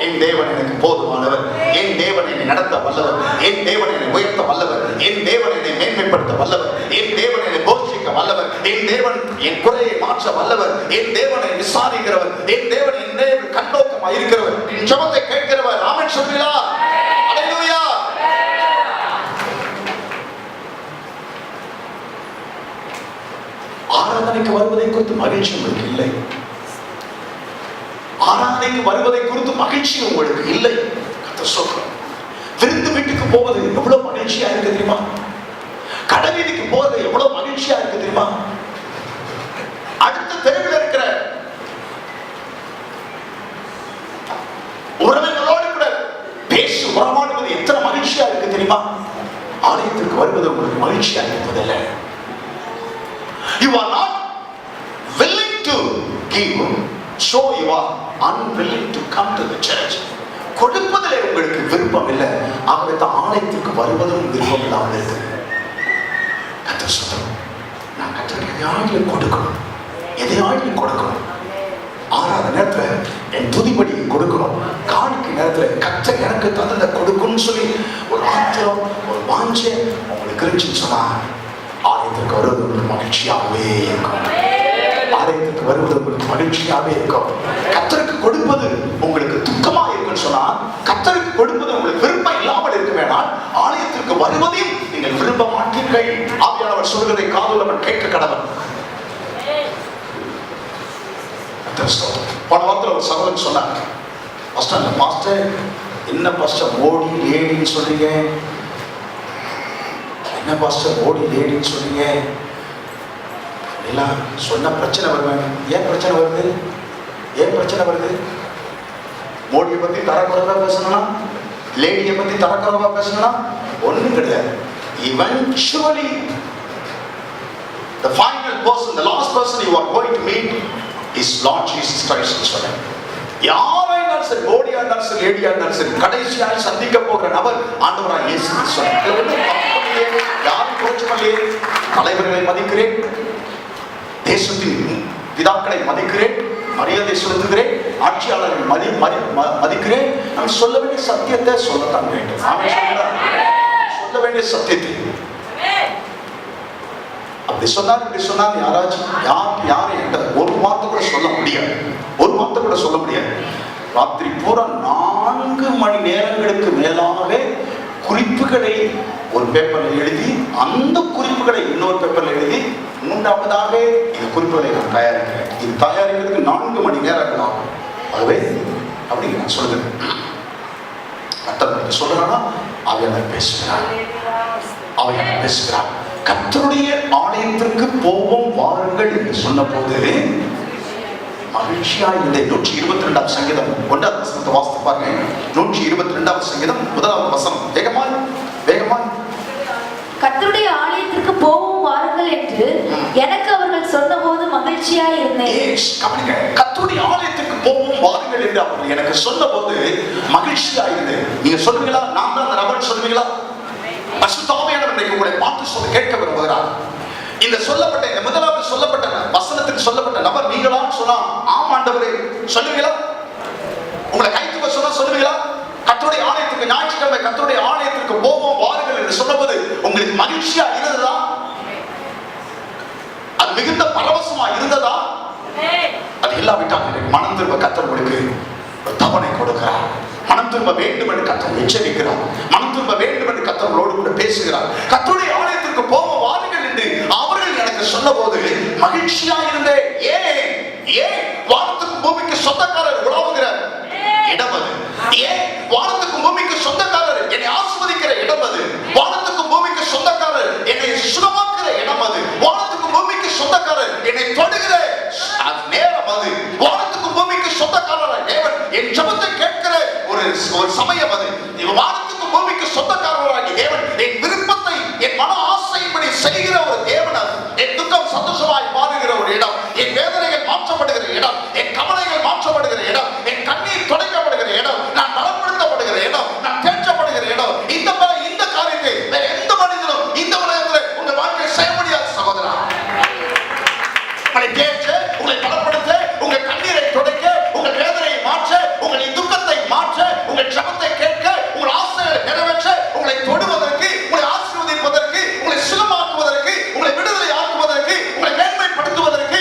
என் தேவன் எனக்கு போதுமானவர், என் தேவன் என்னை நடத்த வல்லவர், என் தேவன் என்னை உயர்த்த வல்லவர், என் தேவன் என்னை மேன்மைப்படுத்த வல்லவர், என் தேவன் என்னை போஷிக்க வல்லவர், என் தேவன் என் குறையை மாற்ற வல்லவர், என் தேவனை விசாரிக்கிறவர், என் தேவன் என் கண்ணோக்கமாக இருக்கிறவர், என் ஜெபத்தை கேட்கிறவர். ஆமென் சொல்வீங்களா? அல்லேலூயா. ஆராதனைக்கு வருவதை குறித்து மகிழ்ச்சி உங்களுக்கு இல்லை. ஆராதனைக்கு வருவதை குறித்து மகிழ்ச்சி உங்களுக்கு இல்லை. கர்த்தர் சொல்றார், விருந்து வீட்டுக்கு போவது எவ்வளவு மகிழ்ச்சி. மகிழ்ச்சியா இருக்கு தெரியுமா? கடைவீதிக்கு போறது எவ்வளவு மகிழ்ச்சியா இருக்கு தெரியுமா? அடுத்த தெருவில் இருக்கிற உறவினர்களோடு கூட பேசி உறவாடுவது எத்தனை மகிழ்ச்சியா இருக்கு தெரியுமா? ஆலயத்திற்கு வருவது உங்களுக்கு மகிழ்ச்சியா இருப்பதில்லை. You are not willing to give, so you are unwilling to come to the church. கொடுப்பதிலே உங்களுக்கு விருப்பம் இல்லை, ஆகவே தான் ஆலயத்திற்கு வருவதும் விருப்பம் இல்லாமல் இருக்கு. கர்த்தர் சொல்றார், நான் கர்த்தருக்கு எதையாவது கொடுக்கணும், எதையாவது கொடுக்கணும். ஆறாவது நேரத்துல என் துதிபடி கொடுக்கணும், காணிக்கை நேரத்துல கர்த்தர் எனக்கு தந்ததை கொடுக்கணும்னு சொல்லி ஒரு ஆத்திரம், ஒரு வாஞ்சை உங்களுக்கு இருந்துச்சுன்னு சொன்னா ஆலயத்திற்கு வருவது உங்களுக்கு மகிழ்ச்சியாகவே இருக்கும். ஆலயத்திற்கு வருவது உங்களுக்கு மகிழ்ச்சியாகவே இருக்கும். கர்த்தருக்கு கொடுப்பது உங்களுக்கு துக்கமா இருக்குன்னு சொன்னா, கர்த்தருக்கு கொடுப்பது உங்களுக்கு விருப்பம் இல்லாமல் இருக்க வேண்டாம், ஆலயத்திற்கு வருவதையும் நீங்கள் விரும்ப மாட்டீர்கள். ஆவியானவர் சொல்கிறதை காதுள்ளவன் கேட்க கடவன். போன வாரத்தில் ஒரு சகோதரன் சொன்னார், பாஸ்டர் என்ன பாஸ்டர் மோடி லேடின்னு சொல்றீங்க, என்ன பாஸ்டர் மோடி லேடின்னு சொல்றீங்க, எல்லாம் சொன்ன பிரச்சனை வருவாங்க. ஏன் பிரச்சனை வருது? ஏன் பிரச்சனை வருது? மோடியை பத்தி தரக்குறைவா பேசணும், லேடியை பத்தி தரக்குறைவா பேசணும், ஒண்ணும் கிடையாது. Eventually the final person, the last person you are going to meet is Lord Jesus Christ. சொல்றேன், யாராயிருந்தாலும் சரி, மோடியா இருந்தாலும் சரி, லேடியா இருந்தாலும் சரி, கடைசியாக சந்திக்க போகிற நபர் ஆண்டவராக இயேசு கிறிஸ்து. யாரும் கோச்சமல்லையே. தலைவர்களை மதிக்கிறேன், தேசத்தின் பிதாக்களை மதிக்கிறேன், மரியாதை செலுத்துகிறேன், ஆட்சியாளர்கள் மதிக்கிறேன். நான் சொல்ல வேண்டிய சத்தியத்தை சொல்லத்தான் வேண்டும். சொல்ல வேண்டிய சத்தியத்தை அப்படி சொன்னார், இப்படி சொன்னார், யாராச்சும் யாரும் என்ற ஒரு வார்த்தை கூட சொல்ல முடியாது, ஒரு வார்த்தை கூட சொல்ல முடியாது. ராத்திரி பூரா 4 மணி நேரங்களுக்கு மேலாக குறிப்புகளை ஒரு பேப்பரில் எழுதி, அந்த குறிப்புகளை இன்னொரு பேப்பரில் எழுதி, 3வதாக இந்த குறிப்புகளை நான் தயாரிக்கிறேன். இது தயாரிக்கிறதுக்கு 4 மணி நேரங்கள் ஆகும். ஆகவே அப்படிங்க நான் சொல்லுகிறேன். கர்த்தர் சொல்றானா, அவையாளர் பேசுகிறார், அவையாளர் பேசுகிறார். கர்த்தருடைய ஆலயத்திற்கு போவோம் வாருங்கள் என்று சொன்ன போது மகிழ்ச்சியா இருந்த 122ஆம் சங்கீதம் 1ஆம் வசனத்தை வாசித்து பாருங்க. 122ஆம் சங்கீதம் 1ஆம் வசனம். வேகமா கர்த்தருடைய ஆலயத்திற்கு போவோம் வாருங்கள் என்று எனக்கு அவர்கள் சொன்னபோது மகிழ்ச்சியா இருந்தேன். கர்த்தருடைய ஆலயத்திற்கு போவோம் வாருங்கள் என்று அவர்கள் எனக்கு சொன்னபோது மகிழ்ச்சியா இருந்தேன். நீங்க சொல்லுவீங்களா? நான் தான் அந்த நபர் சொல்லுவீங்களா? பரிசுத்த ஆவியானவர் இன்றைக்கு உங்களை பார்த்து சொல்ல கேட்க விரும்புகிறார். இந்த சொல்லப்பட்ட, இந்த முதலாவது சொல்லப்பட்ட வசனத்துக்கு சொல்லப்பட்ட நபர் நீங்களான்னு சொன்னா, ஆம் ஆண்டவரே சொல்லுவீங்களா? உங்களை கைத்துக்க சொன்னா சொல்லுவீங்களா? கர்த்தருடைய ஆலயத்துக்கு ஞாயிற்றுக்கிழமை கர்த்தருடைய ஆலயத்திற்கு போவோம் வாருங்கள் என்று சொன்னபோது உங்களுக்கு மகிழ்ச்சியா இருந்ததா? அது மிகுந்த பரவசமா இருந்ததா? அது இல்லாவிட்டால் மனம் திரும்ப கர்த்தர் உங்களுக்கு தவணை கொடுக்கிறார். மனம் திரும்ப வேண்டும் என்று கர்த்தர் எச்சரிக்கிறார். மனம் திரும்ப வேண்டும் என்று கர்த்தர்களோடு கூட பேசுகிறார். கர்த்தருடைய ஆலயத்திற்கு போவோம் வாருங்கள் என்று அவர்கள் எனக்கு சொன்னபோது மகிழ்ச்சியா இருந்தேன். ஏன் வானத்துக்கும் பூமிக்கு சொந்தக்காரர் உலாவுகிற இடம் அது. ஏன் வானத்துக்கும் பூமிக்கு சொந்தக்காரர் என்னை ஆசீர்வதிக்கிற இடம் அது. வானத்துக்கும் பூமிக்கு சொந்தக்காரர் என்னை சுகமாக்குற இடம் அது. வானத்துக்கும் பூமிக்கு சொந்தக்காரர் என்னை தொடுகிற நேரம் அது. வானத்துக்கும் பூமிக்கு சொந்தக்காரர் தேவன் என் ஜெபத்தை கேட்கிற ஒரு சமயம் அது. வானத்துக்கும் பூமிக்கு சொந்தக்காரராகி தேவன் என் விருப்பத்தை, என் மன ஆசையின்படி செய்கிற ஒரு தேவன் அது. என் துக்கம் சந்தோஷமாய் மாறுகிற ஒரு இடம், என் வேதனைகள் மாற்றப்படுகிற இடம், என் கவலைகள் மாற்றப்படுகிற இடம், என் கண்ணீர் துடைக்கப்படுகிற இடம், நான் பலப்படுத்தப்படுகிற இடம், நான் தேற்றப்படுகிற இடம். இந்த காரியத்தை வேற எந்த மனிதனும் இந்த உலகத்தில் உங்கள் வாழ்க்கையை செய்ய முடியாது சகோதரா. உங்களை தேற்ற, உங்களை பலப்படுத்த, உங்கள் கண்ணீரை துடைக்க, உங்கள் வேதனையை மாற்ற, உங்கள் துக்கத்தை மாற்ற, உங்கள் ஜெபத்தை கேட்க, உங்கள் ஆசைகளை நிறைவேற்ற, உங்களை தொடுவதற்கு, உங்களை ஆசீர்வதிப்பதற்கு, உங்களை சுகமாக்குவதற்கு, உங்களை விடுதலை ஆக்குவதற்கு, உங்களை மேன்மைப்படுத்துவதற்கு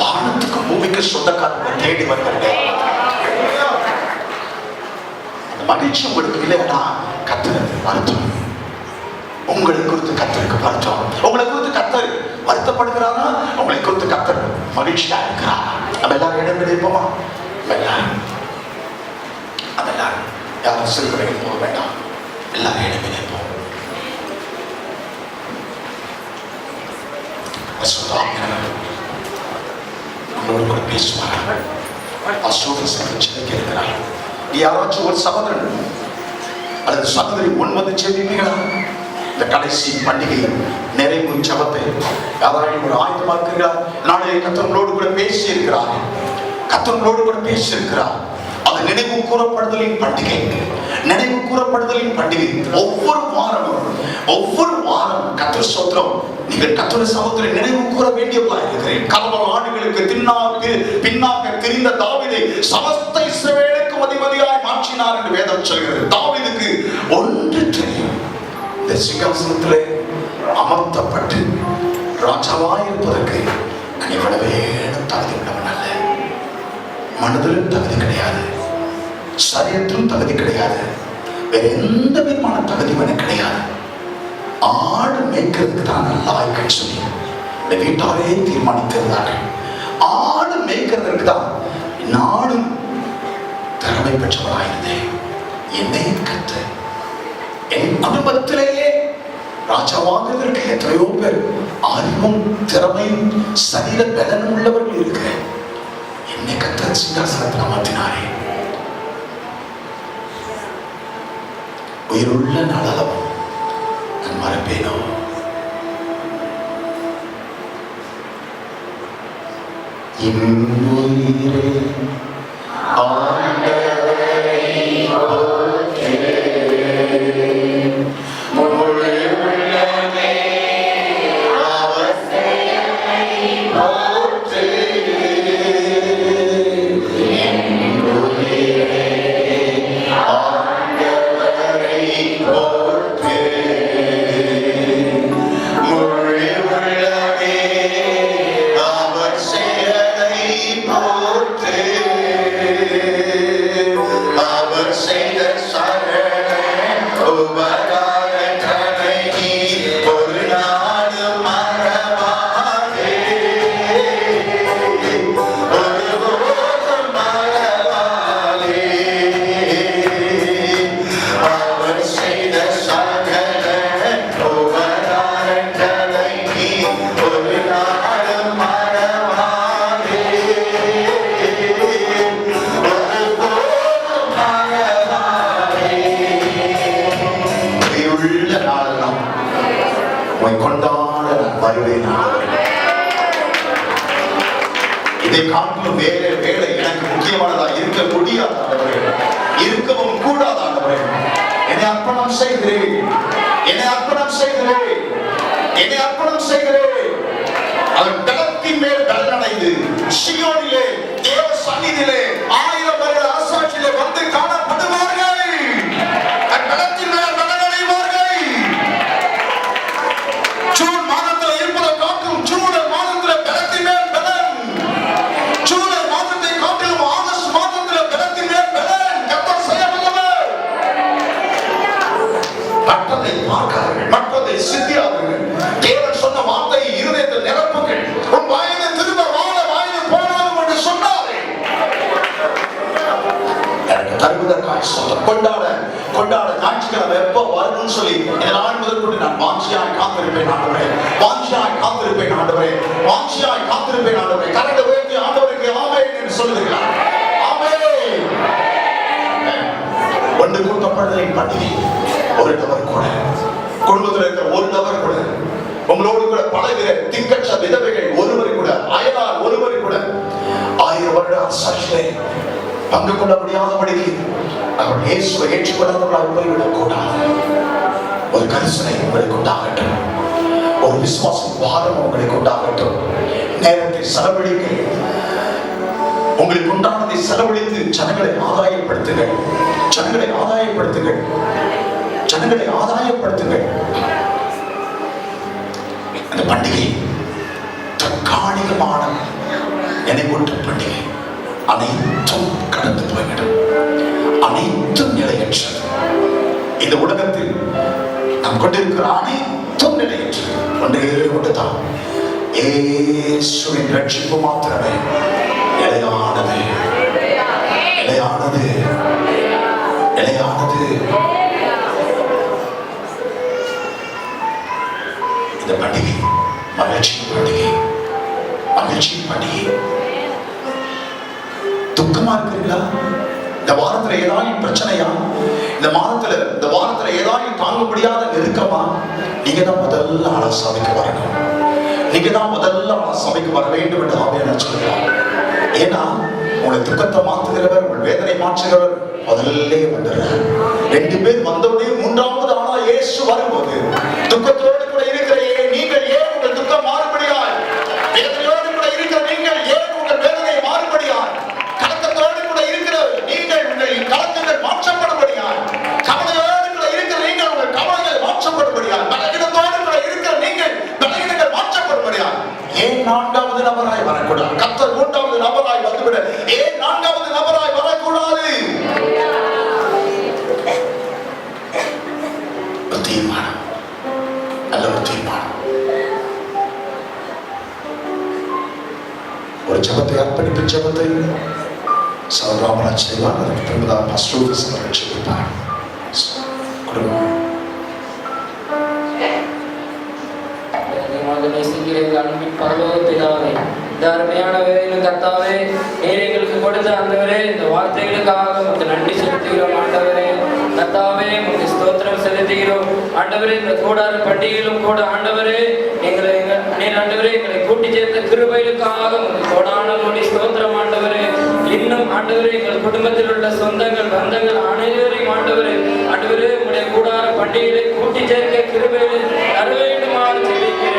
வானத்துக்கு பூமிக்கு சொந்தக்காரர்கள் தேடி வருகிறார்கள். அந்த மகிழ்ச்சி உங்களுக்கு இல்லைன்னா கர்த்தருக்கு வருத்தம். உங்களை குறித்து கர்த்தருக்கு வருத்தம். உங்களை குறித்து கர்த்தர் வருத்தப்படுகிறாரா? உங்களை குறித்து கர்த்தர் மகிழ்ச்சியா இருக்கிறார். நம்ம எல்லாரும் இடம் கிடைப்போமா? எல்லாரும் யாரும் சிறுவரையில் போக வேண்டாம். எல்லாரும் இடமே நிற்போம். நம்மளோடு கூட பேசுவாரா? இருக்கிறார். யாராச்சும் ஒரு சகோதரன் அல்லது சகோதரி முன் வந்து செல்வீங்களா? இந்த கடைசி பண்டிகை நிறைவு ஜபத்தை யாராலும் ஒரு ஆயுதமாக்குகிறார். நாளை கர்த்தர்களோடு கூட பேசி இருக்கிறார். கர்த்தர்களோடு கூட பேசி இருக்கிறார். அது நினைவு கூறப்படுதலின் பண்டிகை. நினைவு கூறப்படுதலின் பண்டிகை. ஒவ்வொரு வாரம் கர்த்தர் ஸ்தோத்திரம், நீங்கள் கர்த்தர் சகோதரி நினைவு கூற வேண்டியவர்களாக இருக்கிறேன். கலவர ஆண்டுகளுக்கு பின்னாக திரிந்த தாவீதை சமஸ்த இஸ்ரவேலுக்கு அதிபதியாய் மாற்றினார் என்று வேதம் சொல்கிறது. தாவீதுக்கு ஒன்று தெரியும், இந்த சிங்காசனத்திலே அமர்த்தப்பட்டு ராஜாவாய் இருப்பதற்கு நான் எவ்வளவு தகுதி உள்ளவன் அல்ல. மனதிலும் தகுதி கிடையாது, சரீரத்திலும் தகுதி கிடையாது, வேற எந்த விதமான தகுதியும் எனக்கு கிடையாது. ஆடு மேய்க்கிறதுக்கு தான் நல்லா வாய்க்கன்னு சொல்லி இந்த வீட்டாரே தீர்மானித்திருந்தார்கள். ஆடு மேய்க்கிறதுக்கு தான் நானும் திறமை பெற்றவராயிருந்தேன். என்னை கற்று என் குடும்பத்திலேயே ராஜாவாகிறதற்கு எத்தனையோ பேர் அறிவும் திறமையும் சரீர பலனும் உள்ளவர்கள் இருக்கிறேன். என்னை கற்ற சிங்காசனத்தில் அமர்த்தினாரே. உயிருள்ள நாளளவும் நான் மறப்பேனோ? இம்முயிரே ஆண்டவரை போற்றே, முழு உள்ளமே அவர் செயலை போற்றே. இம்முயிரே ஆண்டவரை போற்றே, முழு உள்ளமே அவர் செயலை போற்றே. அவர் செய்த சகல உபகாரங்களை நீ ஒரு நாளும் மறவாதே, ஒருபோதும் மறவாதே. அவர் செய்த சகல உபகாரங்களை நீ ஒரு நாளும் மறவாதே, ஒருபோதும் மறவாதே. உள்ள நாளெல்லாம் உம்மை கொண்டாட நான் வருவேன். இதை காட்டிலும் வேற வேலை எனக்கு முக்கியமானதா இருக்க முடியாத ஆண்டவரே, இருக்கவும் கூடாத ஆண்டவரே. என்னை அர்ப்பணம் செய்கிறேன், என்னை அர்ப்பணம் செய்கிறேன், என்னை அர்ப்பணம் செய்கிறேன். அவன் பலத்தின் மேல் பலனடைந்து சீயோனிலே தேவ சந்நிதியிலே 1000 வருட அரசாட்சியிலே வந்து காணப்படுவார்கள். பலத்தின் மேல் பலனடைவார்கள். ஜூன் மாதத்தில் இருப்பதை காட்டும் ஜூலை மாதத்தில் பலத்தின் மேல் பலன், ஜூலை மாதத்தை காட்டிலும் ஆகஸ்ட் மாதத்தில் பலத்தின் மேல் பலன் கர்த்தர் செய்ய வல்லவர். மற்றதை பார்க்காதீர்கள், மற்றதை சிந்தியாதீர்கள். தேவன் சொன்ன வார்த்தை இருதயத்தில் நிரப்புங்கள். உன் வாயிலை திரும்ப வாழ வாயிலை போனாலும் என்று சொன்னாரே. எனக்கு தருவதற்காக சொல்ல கொண்டாட ஞாயிற்றுக்கிழமை எப்போ வரணும்னு சொல்லி நாள் முதல் கொண்டு நான் வாஞ்சியாய் காத்திருப்பேன் ஆண்டவரே, வாஞ்சியாய் காத்திருப்பேன் ஆண்டவரே, வாஞ்சியாய் காத்திருப்பேன் ஆண்டவரே. கரண்டை உயர்த்தி ஆண்டவருக்கு ஆமென் என்று சொல்லுகிறார். ஆமென். ஒன்று கூட்டப்படுதலின் பண்டிகை ஒரு நபர் கூட, குடும்பத்தில் இருக்கிற ஒரு நபர் கூட, உங்களோடு கூட பழகிற திக்கற்ற விதவைகள் ஒருவரை கூட, அயலார் ஒருவரை கூட 1000 வருட அரசாட்சியிலே பங்கு கொள்ள முடியாதபடிக்கு அவர்கள் இயேசுவை ஏற்றுக்கொள்ளாதவர்களாக போய்விடக் கூடாது. ஒரு கரிசனை உங்களுக்கு உண்டாகட்டும், ஒரு விசுவாசம் வாதம் உங்களுக்கு உண்டாகட்டும். நேரத்தை செலவழிக்க உங்களுக்கு உண்டானதை செலவழித்து ஜனங்களை ஆதாயப்படுத்துங்கள், ஜனங்களை ஆதாயப்படுத்துங்கள், ஜனங்களை ஆதாயப்படுத்துங்கள். அந்த பண்டிகை தற்காலிகமான நினைவூட்ட பண்டிகை. அனைத்தும் கடந்து போய்விடும், அனைத்தும் நிலையற்றது. இந்த உலகத்தில் நாம் கொண்டிருக்கிற அனைத்தும் நிலையற்றது. ஒன்றே ஒன்றுதான், இயேசுவின் ரட்சிப்பு மாத்திரமே நிலையானது, நிலையானது, நிலையானது. இந்த பண்டிகை மகிழ்ச்சியின் பண்டிகை, மகிழ்ச்சியின் பண்டிகை. துக்கமா இருக்கிறீங்களா? இந்த வாரத்துல ஏதாவது பிரச்சனையா? இந்த வாரத்துல ஏதாவது தாங்க முடியாத நெருக்கமா? நீங்க தான் முதல்ல ஆளா சபைக்கு வரணும். நீங்க தான் முதல்ல ஆளா சபைக்கு வர வேண்டும் என்று ஆவியானவர் சொல்கிறார். ஏன்னா உங்களை துக்கத்தை மாற்றுகிறவர், உங்கள் வேதனை மாற்றுகிறவர் முதல்ல வந்துடுறார். 2 பேர் வந்தவுடனே 3வது ஆளா இயேசு வரும்போது துக்கத்தோடு கூட இருக்கிற நீங்கள் ஏன் உங்கள் துக்கம் மாறுபடியாய், வேதனையோடு கூட இருக்கிற நீங்கள் ஏன் உங்கள் வேதனை மாறுபடியாய், கலக்கத்தோடு கூட இருக்கிற நீங்கள் உங்கள் கலக்கங்கள் மாற்றப்படும்படியாய், கவலையோடு கூட இருக்கிற நீங்கள் உங்கள் கவலைகள் மாற்றப்படும்படியாய், பலகீனத்தோடு கூட இருக்கிற நீங்கள் பலகீனங்கள் மாற்றப்படும்படியாய் ஏன் 4வது நபராய் வரக்கூடாது? கர்த்தர் 3வது நபராய் வந்துவிட ஏன் 4வது நபராய் வரக்கூடாது? ஒரு தீர்மானம், நல்ல ஒரு தீர்மானம். ஒரு ஜபத்தை அர்ப்பணிப்பு ஜபத்தை சௌராமராஜ் செய்வார். அதற்கு பிறகுதான் பஸ்டூர் அவர்கள் செய்வார். அன்பின் பரலோக பிதாவே, இந்த அருமையான வேலையிலும் கர்த்தாவே, நீர் எங்களுக்கு கொடுத்த ஆண்டவரே இந்த வார்த்தைகளுக்காக உங்களுக்கு நன்றி செலுத்துகிறோம். ஆண்டவரே கர்த்தாவே உங்களுக்கு ஸ்தோத்திரம் செலுத்துகிறோம். ஆண்டவரே இந்த கூடார பண்டிகையிலும் கூட ஆண்டவரே நீர் ஆண்டவரே எங்களை கூட்டி சேர்த்த கிருபைகளுக்காக உங்களுக்கு கோடான கோடி ஸ்தோத்திரம். ஆண்டவரே இன்னும் ஆண்டவரே எங்கள் குடும்பத்தில் உள்ள சொந்தங்கள் பந்தங்கள் அனைவரையும் ஆண்டவரே உங்களுடைய கூடார பண்டிகைகளை கூட்டி சேர்க்க கிருபைகளை தர வேண்டுமாறு ஜெபிக்கிறேன்.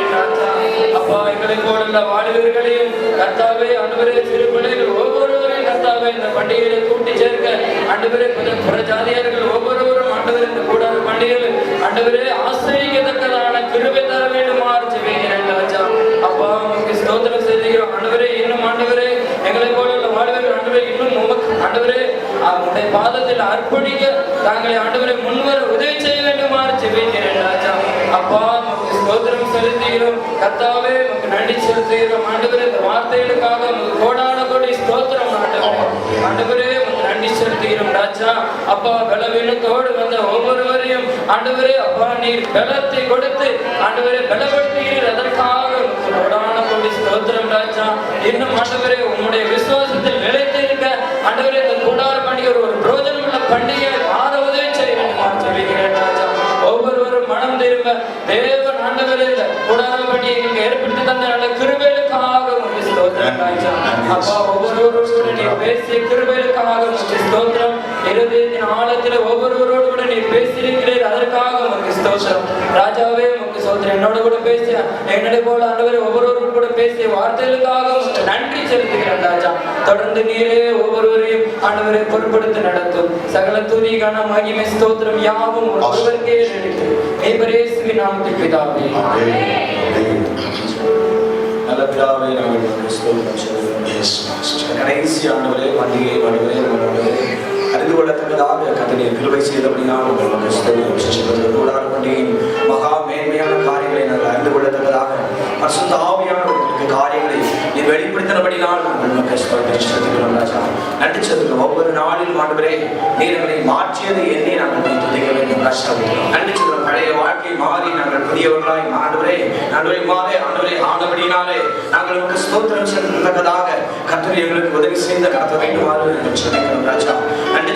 அப்பா எங்களை போல வாழ்வர்களையும் கர்த்தாவே ஆண்டவரே சிறு பிள்ளைகள் ஒவ்வொருவரையும் கர்த்தாவே இந்த பண்டிகைகளை கூட்டி சேர்க்க ஆண்டவரே புற ஜாதியர்கள் ஒவ்வொருவரும் ஆண்டவரே இந்த கூடார பண்டிகைகள் ஆண்டவரே ஆசிரியத்தக்கதான கிருபை தர வேண்டுமாறு ஜெபிக்கிறேன் ராஜா. அப்பா உங்களுக்கு ஸ்தோத்திரம் செய்கிறோம். ஆண்டவரே இன்னும் ஆண்டவரே எங்களை போல வாழ்வர்கள் ஆண்டவரே இன்னும் உமக்கு ஆண்டவரே உங்களுடைய பாதத்தில் அர்ப்பணிக்க தாங்களை ஆண்டவரை முன்வர உதவி செய்ய வேண்டுமாறு ஜெபிக்கிறேன் ராஜா. அப்பா உங்களுக்கு ஸ்தோத்திரம் செலுத்துகிறோம். கர்த்தாவே உங்களுக்கு நன்றி செலுத்துகிறோம். ஆண்டவரே இந்த வார்த்தைகளுக்காக உங்களுக்கு கோடான கோடி ஸ்தோத்திரம். ஆண்டவரே உங்களுக்கு நன்றி செலுத்துகிறோம் ராஜா. அப்பா பலவீனத்தோடு வந்த ஒவ்வொருவரையும் ஆண்டவரே அப்பா நீர் பலத்தை கொடுத்து ஆண்டவரே பலப்படுத்துகிறீர். அதற்காக உங்களுக்கு கோடான கோடி ஸ்தோத்திரம் ராஜா. இன்னும் ஆண்டவரே உங்களுடைய விசுவாசத்தில் நிலைத்து இருக்க ஆண்டவரே இந்த கூடார பண்டிகை ஒரு பிரோஜனம் உள்ள பண்டிகை ஆற உதவி செய்ய வேண்டும் சொல்லுகிறேன் ராஜா. ஒவ்வொருவரும் மனம் திரும்ப தேவன் ஆண்டவரே இந்த கூடார பண்டிகை ஏற்படுத்தி தந்த நல்ல கிருபைகளுக்காக உங்களுக்கு ஸ்தோத்திரம் ராஜா. அப்பா ஒவ்வொருவரோடு நீ பேசிய கிருபைகளுக்காக உங்களுக்கு ஸ்தோத்திரம். இருதயத்தின் ஆழத்தில் ஒவ்வொருவரோடு கூட நீ பேசியிருக்கிறீர். அதற்காக உங்களுக்கு ஸ்தோத்திரம் ராஜாவே. உங்களுக்கு ஸ்தோத்திரம். என்னோட கூட பேசிய என்னோட போல ஆண்டவரே ஒவ்வொருவரோடு கூட பேசிய வார்த்தைகளுக்காக நன்றி செலுத்துகிறேன் ராஜா. தொடர்ந்து நீரே ஒவ்வொருவரையும் ஆண்டவரை பொறுப்படுத்தி நடத்தும். சகல துதி கன மகிமை ஸ்தோத்திரம் யாவும் ஒருவருக்கே இயேசுவின் நாமத்தில் பிதாவே. நல்ல பிதாவே நாங்கள் ஸ்தோத்திரம் செய்கிறோம். கடைசி ஆண்டவரே பண்டிகை அறிந்து கொள்ளத்தக்கதாக கர்த்தர் கிருபை செய்தபடினால் உங்களுக்கு ஸ்தோத்திரம் செய்கிறோம். கூடார பண்டிகையின் மகா மேன்மையான காரியங்களை நாங்கள் அறிந்து கொள்ளத்தக்கதாக பரிசுத்த ஆவியானவர்களுக்கு காரியங்களை நீ வெளிப்படுத்தினபடினால் நாங்கள் உங்களுக்கு ஸ்தோத்திரம் செய்கிறோம் ராஜா. நன்றி செலுத்துகிறோம். ஒவ்வொரு நாளிலும் ஆண்டவரே நீர் எங்களை மாற்றியதை எண்ணி நாங்கள் துதிக்க வேண்டும் கஷ்டம். நன்றி செலுத்துகிறோம். பழைய வாழ்க்கை மாறி நாங்கள் புதியவர்களாய் ஆண்டவரே மாறி ஆண்டவரே ஆனபடினாலே நாங்கள் உங்களுக்கு ஸ்தோத்திரம் செலுத்தத்தக்கதாக கர்த்தர் எங்களுக்கு உதவி செய்த கடத்த வேண்டுமாறு சொல்லிக்கிறோம் ராஜா. நன்றி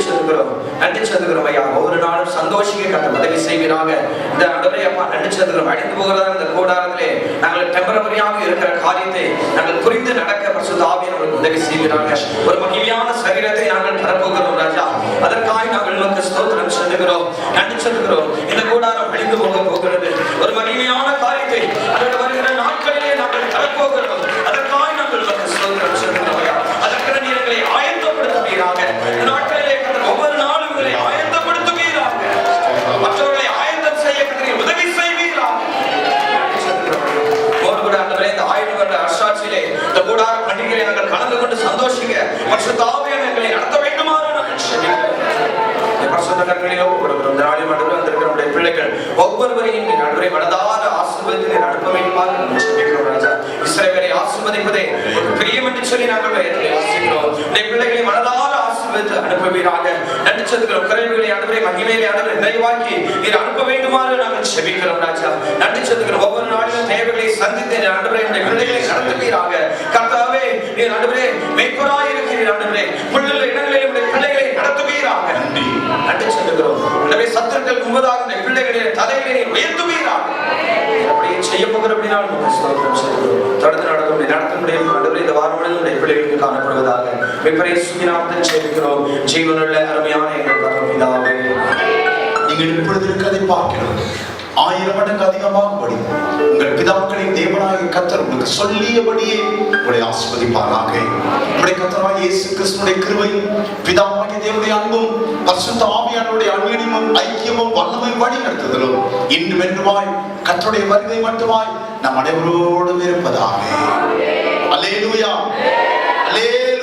செலுத்துகிறோம் ஐயா. ஒவ்வொரு நாளும் சந்தோஷிக்க கர்த்தர் உதவி செய்வீராக. இந்த ஆண்டவரே அப்பா நன்றி செலுத்துகிறோம். அழிந்து போகிறதா இந்த கூடாரத்திலே நாங்கள் டெம்பரவரியாக இருக்கிற காரியத்தை நாங்கள் புரிந்து நடக்க பரிசுத்த ஆவியானவர் உதவி செய்வீராக. ஒரு மகிமையான சரீரத்தை நாங்கள் தரப்போகிறோம் ராஜா. அதற்காக நாங்கள் உங்களுக்கு ஸ்தோத்திரம் செலுத்துகிறோம். நன்றி செலுத்துகிறோம். இந்த கூடாரம் அழிந்து போகிறது. ஒரு மகிமையான காரியத்தை வருகிற நாட்களிலே நாங்கள் தரப்போகிறோம். அதற்காக நாங்கள் உங்களுக்கு ஸ்தோத்திரம் செலுத்துகிறோம் ஐயா. அதற்கான நீங்களை ஆயத்தப்படுத்துவீராக. நாட்களிலே ஒவ்வொரு நாளும் உங்களை ஆயத்தப்படுத்துவீராக. மற்றவர்களை ஆயத்தம் செய்ய உதவி செய்வீராக. இந்த 1000 வருட அரசாட்சியிலே இந்த கூடார பண்டிகையை நாங்கள் கலந்து கொண்டு சந்தோஷிக்க பரிசுத்த ஆவியானவர் எங்களை நடத்த வேண்டுமாறு நாங்கள் செபிக்கிறோம். பரிசுத்த கர்த்தரிலே ஒப்புக்கொடுக்கிறோம். இந்த நாளில் மட்டும் வந்திருக்கிற நம்முடைய பிள்ளைகள் ஒவ்வொருவரையும் நீ நடுவரை மனதார ஆசீர்வதித்து நடத்த வேண்டுமாறு நாங்கள் செபிக்கிறோம் ராஜா. இஸ்ரவேலை ஆசீர்வதிப்பதே ஒரு பிரியம் என்று சொல்லி நாங்கள் வாசிக்கிறோம். இந்த பிள்ளைகளை மனதார ஆசீர்வதித்து ஆசீர்வதித்து அனுப்புவீராக. நன்றி செலுத்துகிறோம். குறைவுகளை ஆண்டவரே மகிமையிலே ஆண்டவரே நிறைவாக்கி நீர் அனுப்ப வேண்டுமாறு நாங்கள் செபிக்கிறோம் ராஜா. நன்றி செலுத்துகிறோம். ஒவ்வொரு நாளிலும் தேவைகளை சந்தித்து ஆண்டவரே உடைய பிள்ளைகளை நடத்துவீராக. கர்த்தாவே நீர் ஆண்டவரே மெய்ப்பராய் இருக்கிறீர் ஆண்டவரே. புல்லுள்ள இடங்களில் உடைய பிள்ளைகளை நடத்துவீராக. நன்றி நன்றி செலுத்துகிறோம். ஆண்டவரே சத்துருக்கள் முன்பதாக உடைய பிள்ளைகளை தலைகளை உயர்த்துவீராக. அப்படியே செய்ய போகிற அப்படின்னா ஸ்தோத்திரம் செலுத்துகிறோம். தொடர்ந்து நடத்த முடியும் ஆண்டவரே. இந்த வாரம் முழுவதும் பிள்ளைகளுக்கு காணப்படுவதாக மெய்ப்பரேசுவின் நாமத்தில் செபிக்கிறோம். ஜீவனுள்ள அருமையான எங்கள் பரமபிதாவே. நீங்கள் இப்பொழுது இருக்கிறதை பார்க்கிறோம். 1000 மடங்கு அதிகமாகும்படி உங்கள் பிதாக்களின் தேவனாகிய கர்த்தர் உங்களுக்கு சொல்லியபடியே உங்களை ஆசீர்வதிப்பாராக. நம்முடைய கர்த்தராகிய இயேசு கிறிஸ்துவின் கிருபையும் பிதாவாகிய தேவனுடைய அன்பும் பரிசுத்த ஆவியானவருடைய அந்யோன்யமும் ஐக்கியமும் வல்லமையும் வழி நடத்துதலும் இன்றும் என்றுமாய் கர்த்தருடைய வருகை மட்டுமாய் நம் அனைவரோடும் இருப்பதாக. அல்லேலூயா அல்லேலூயா.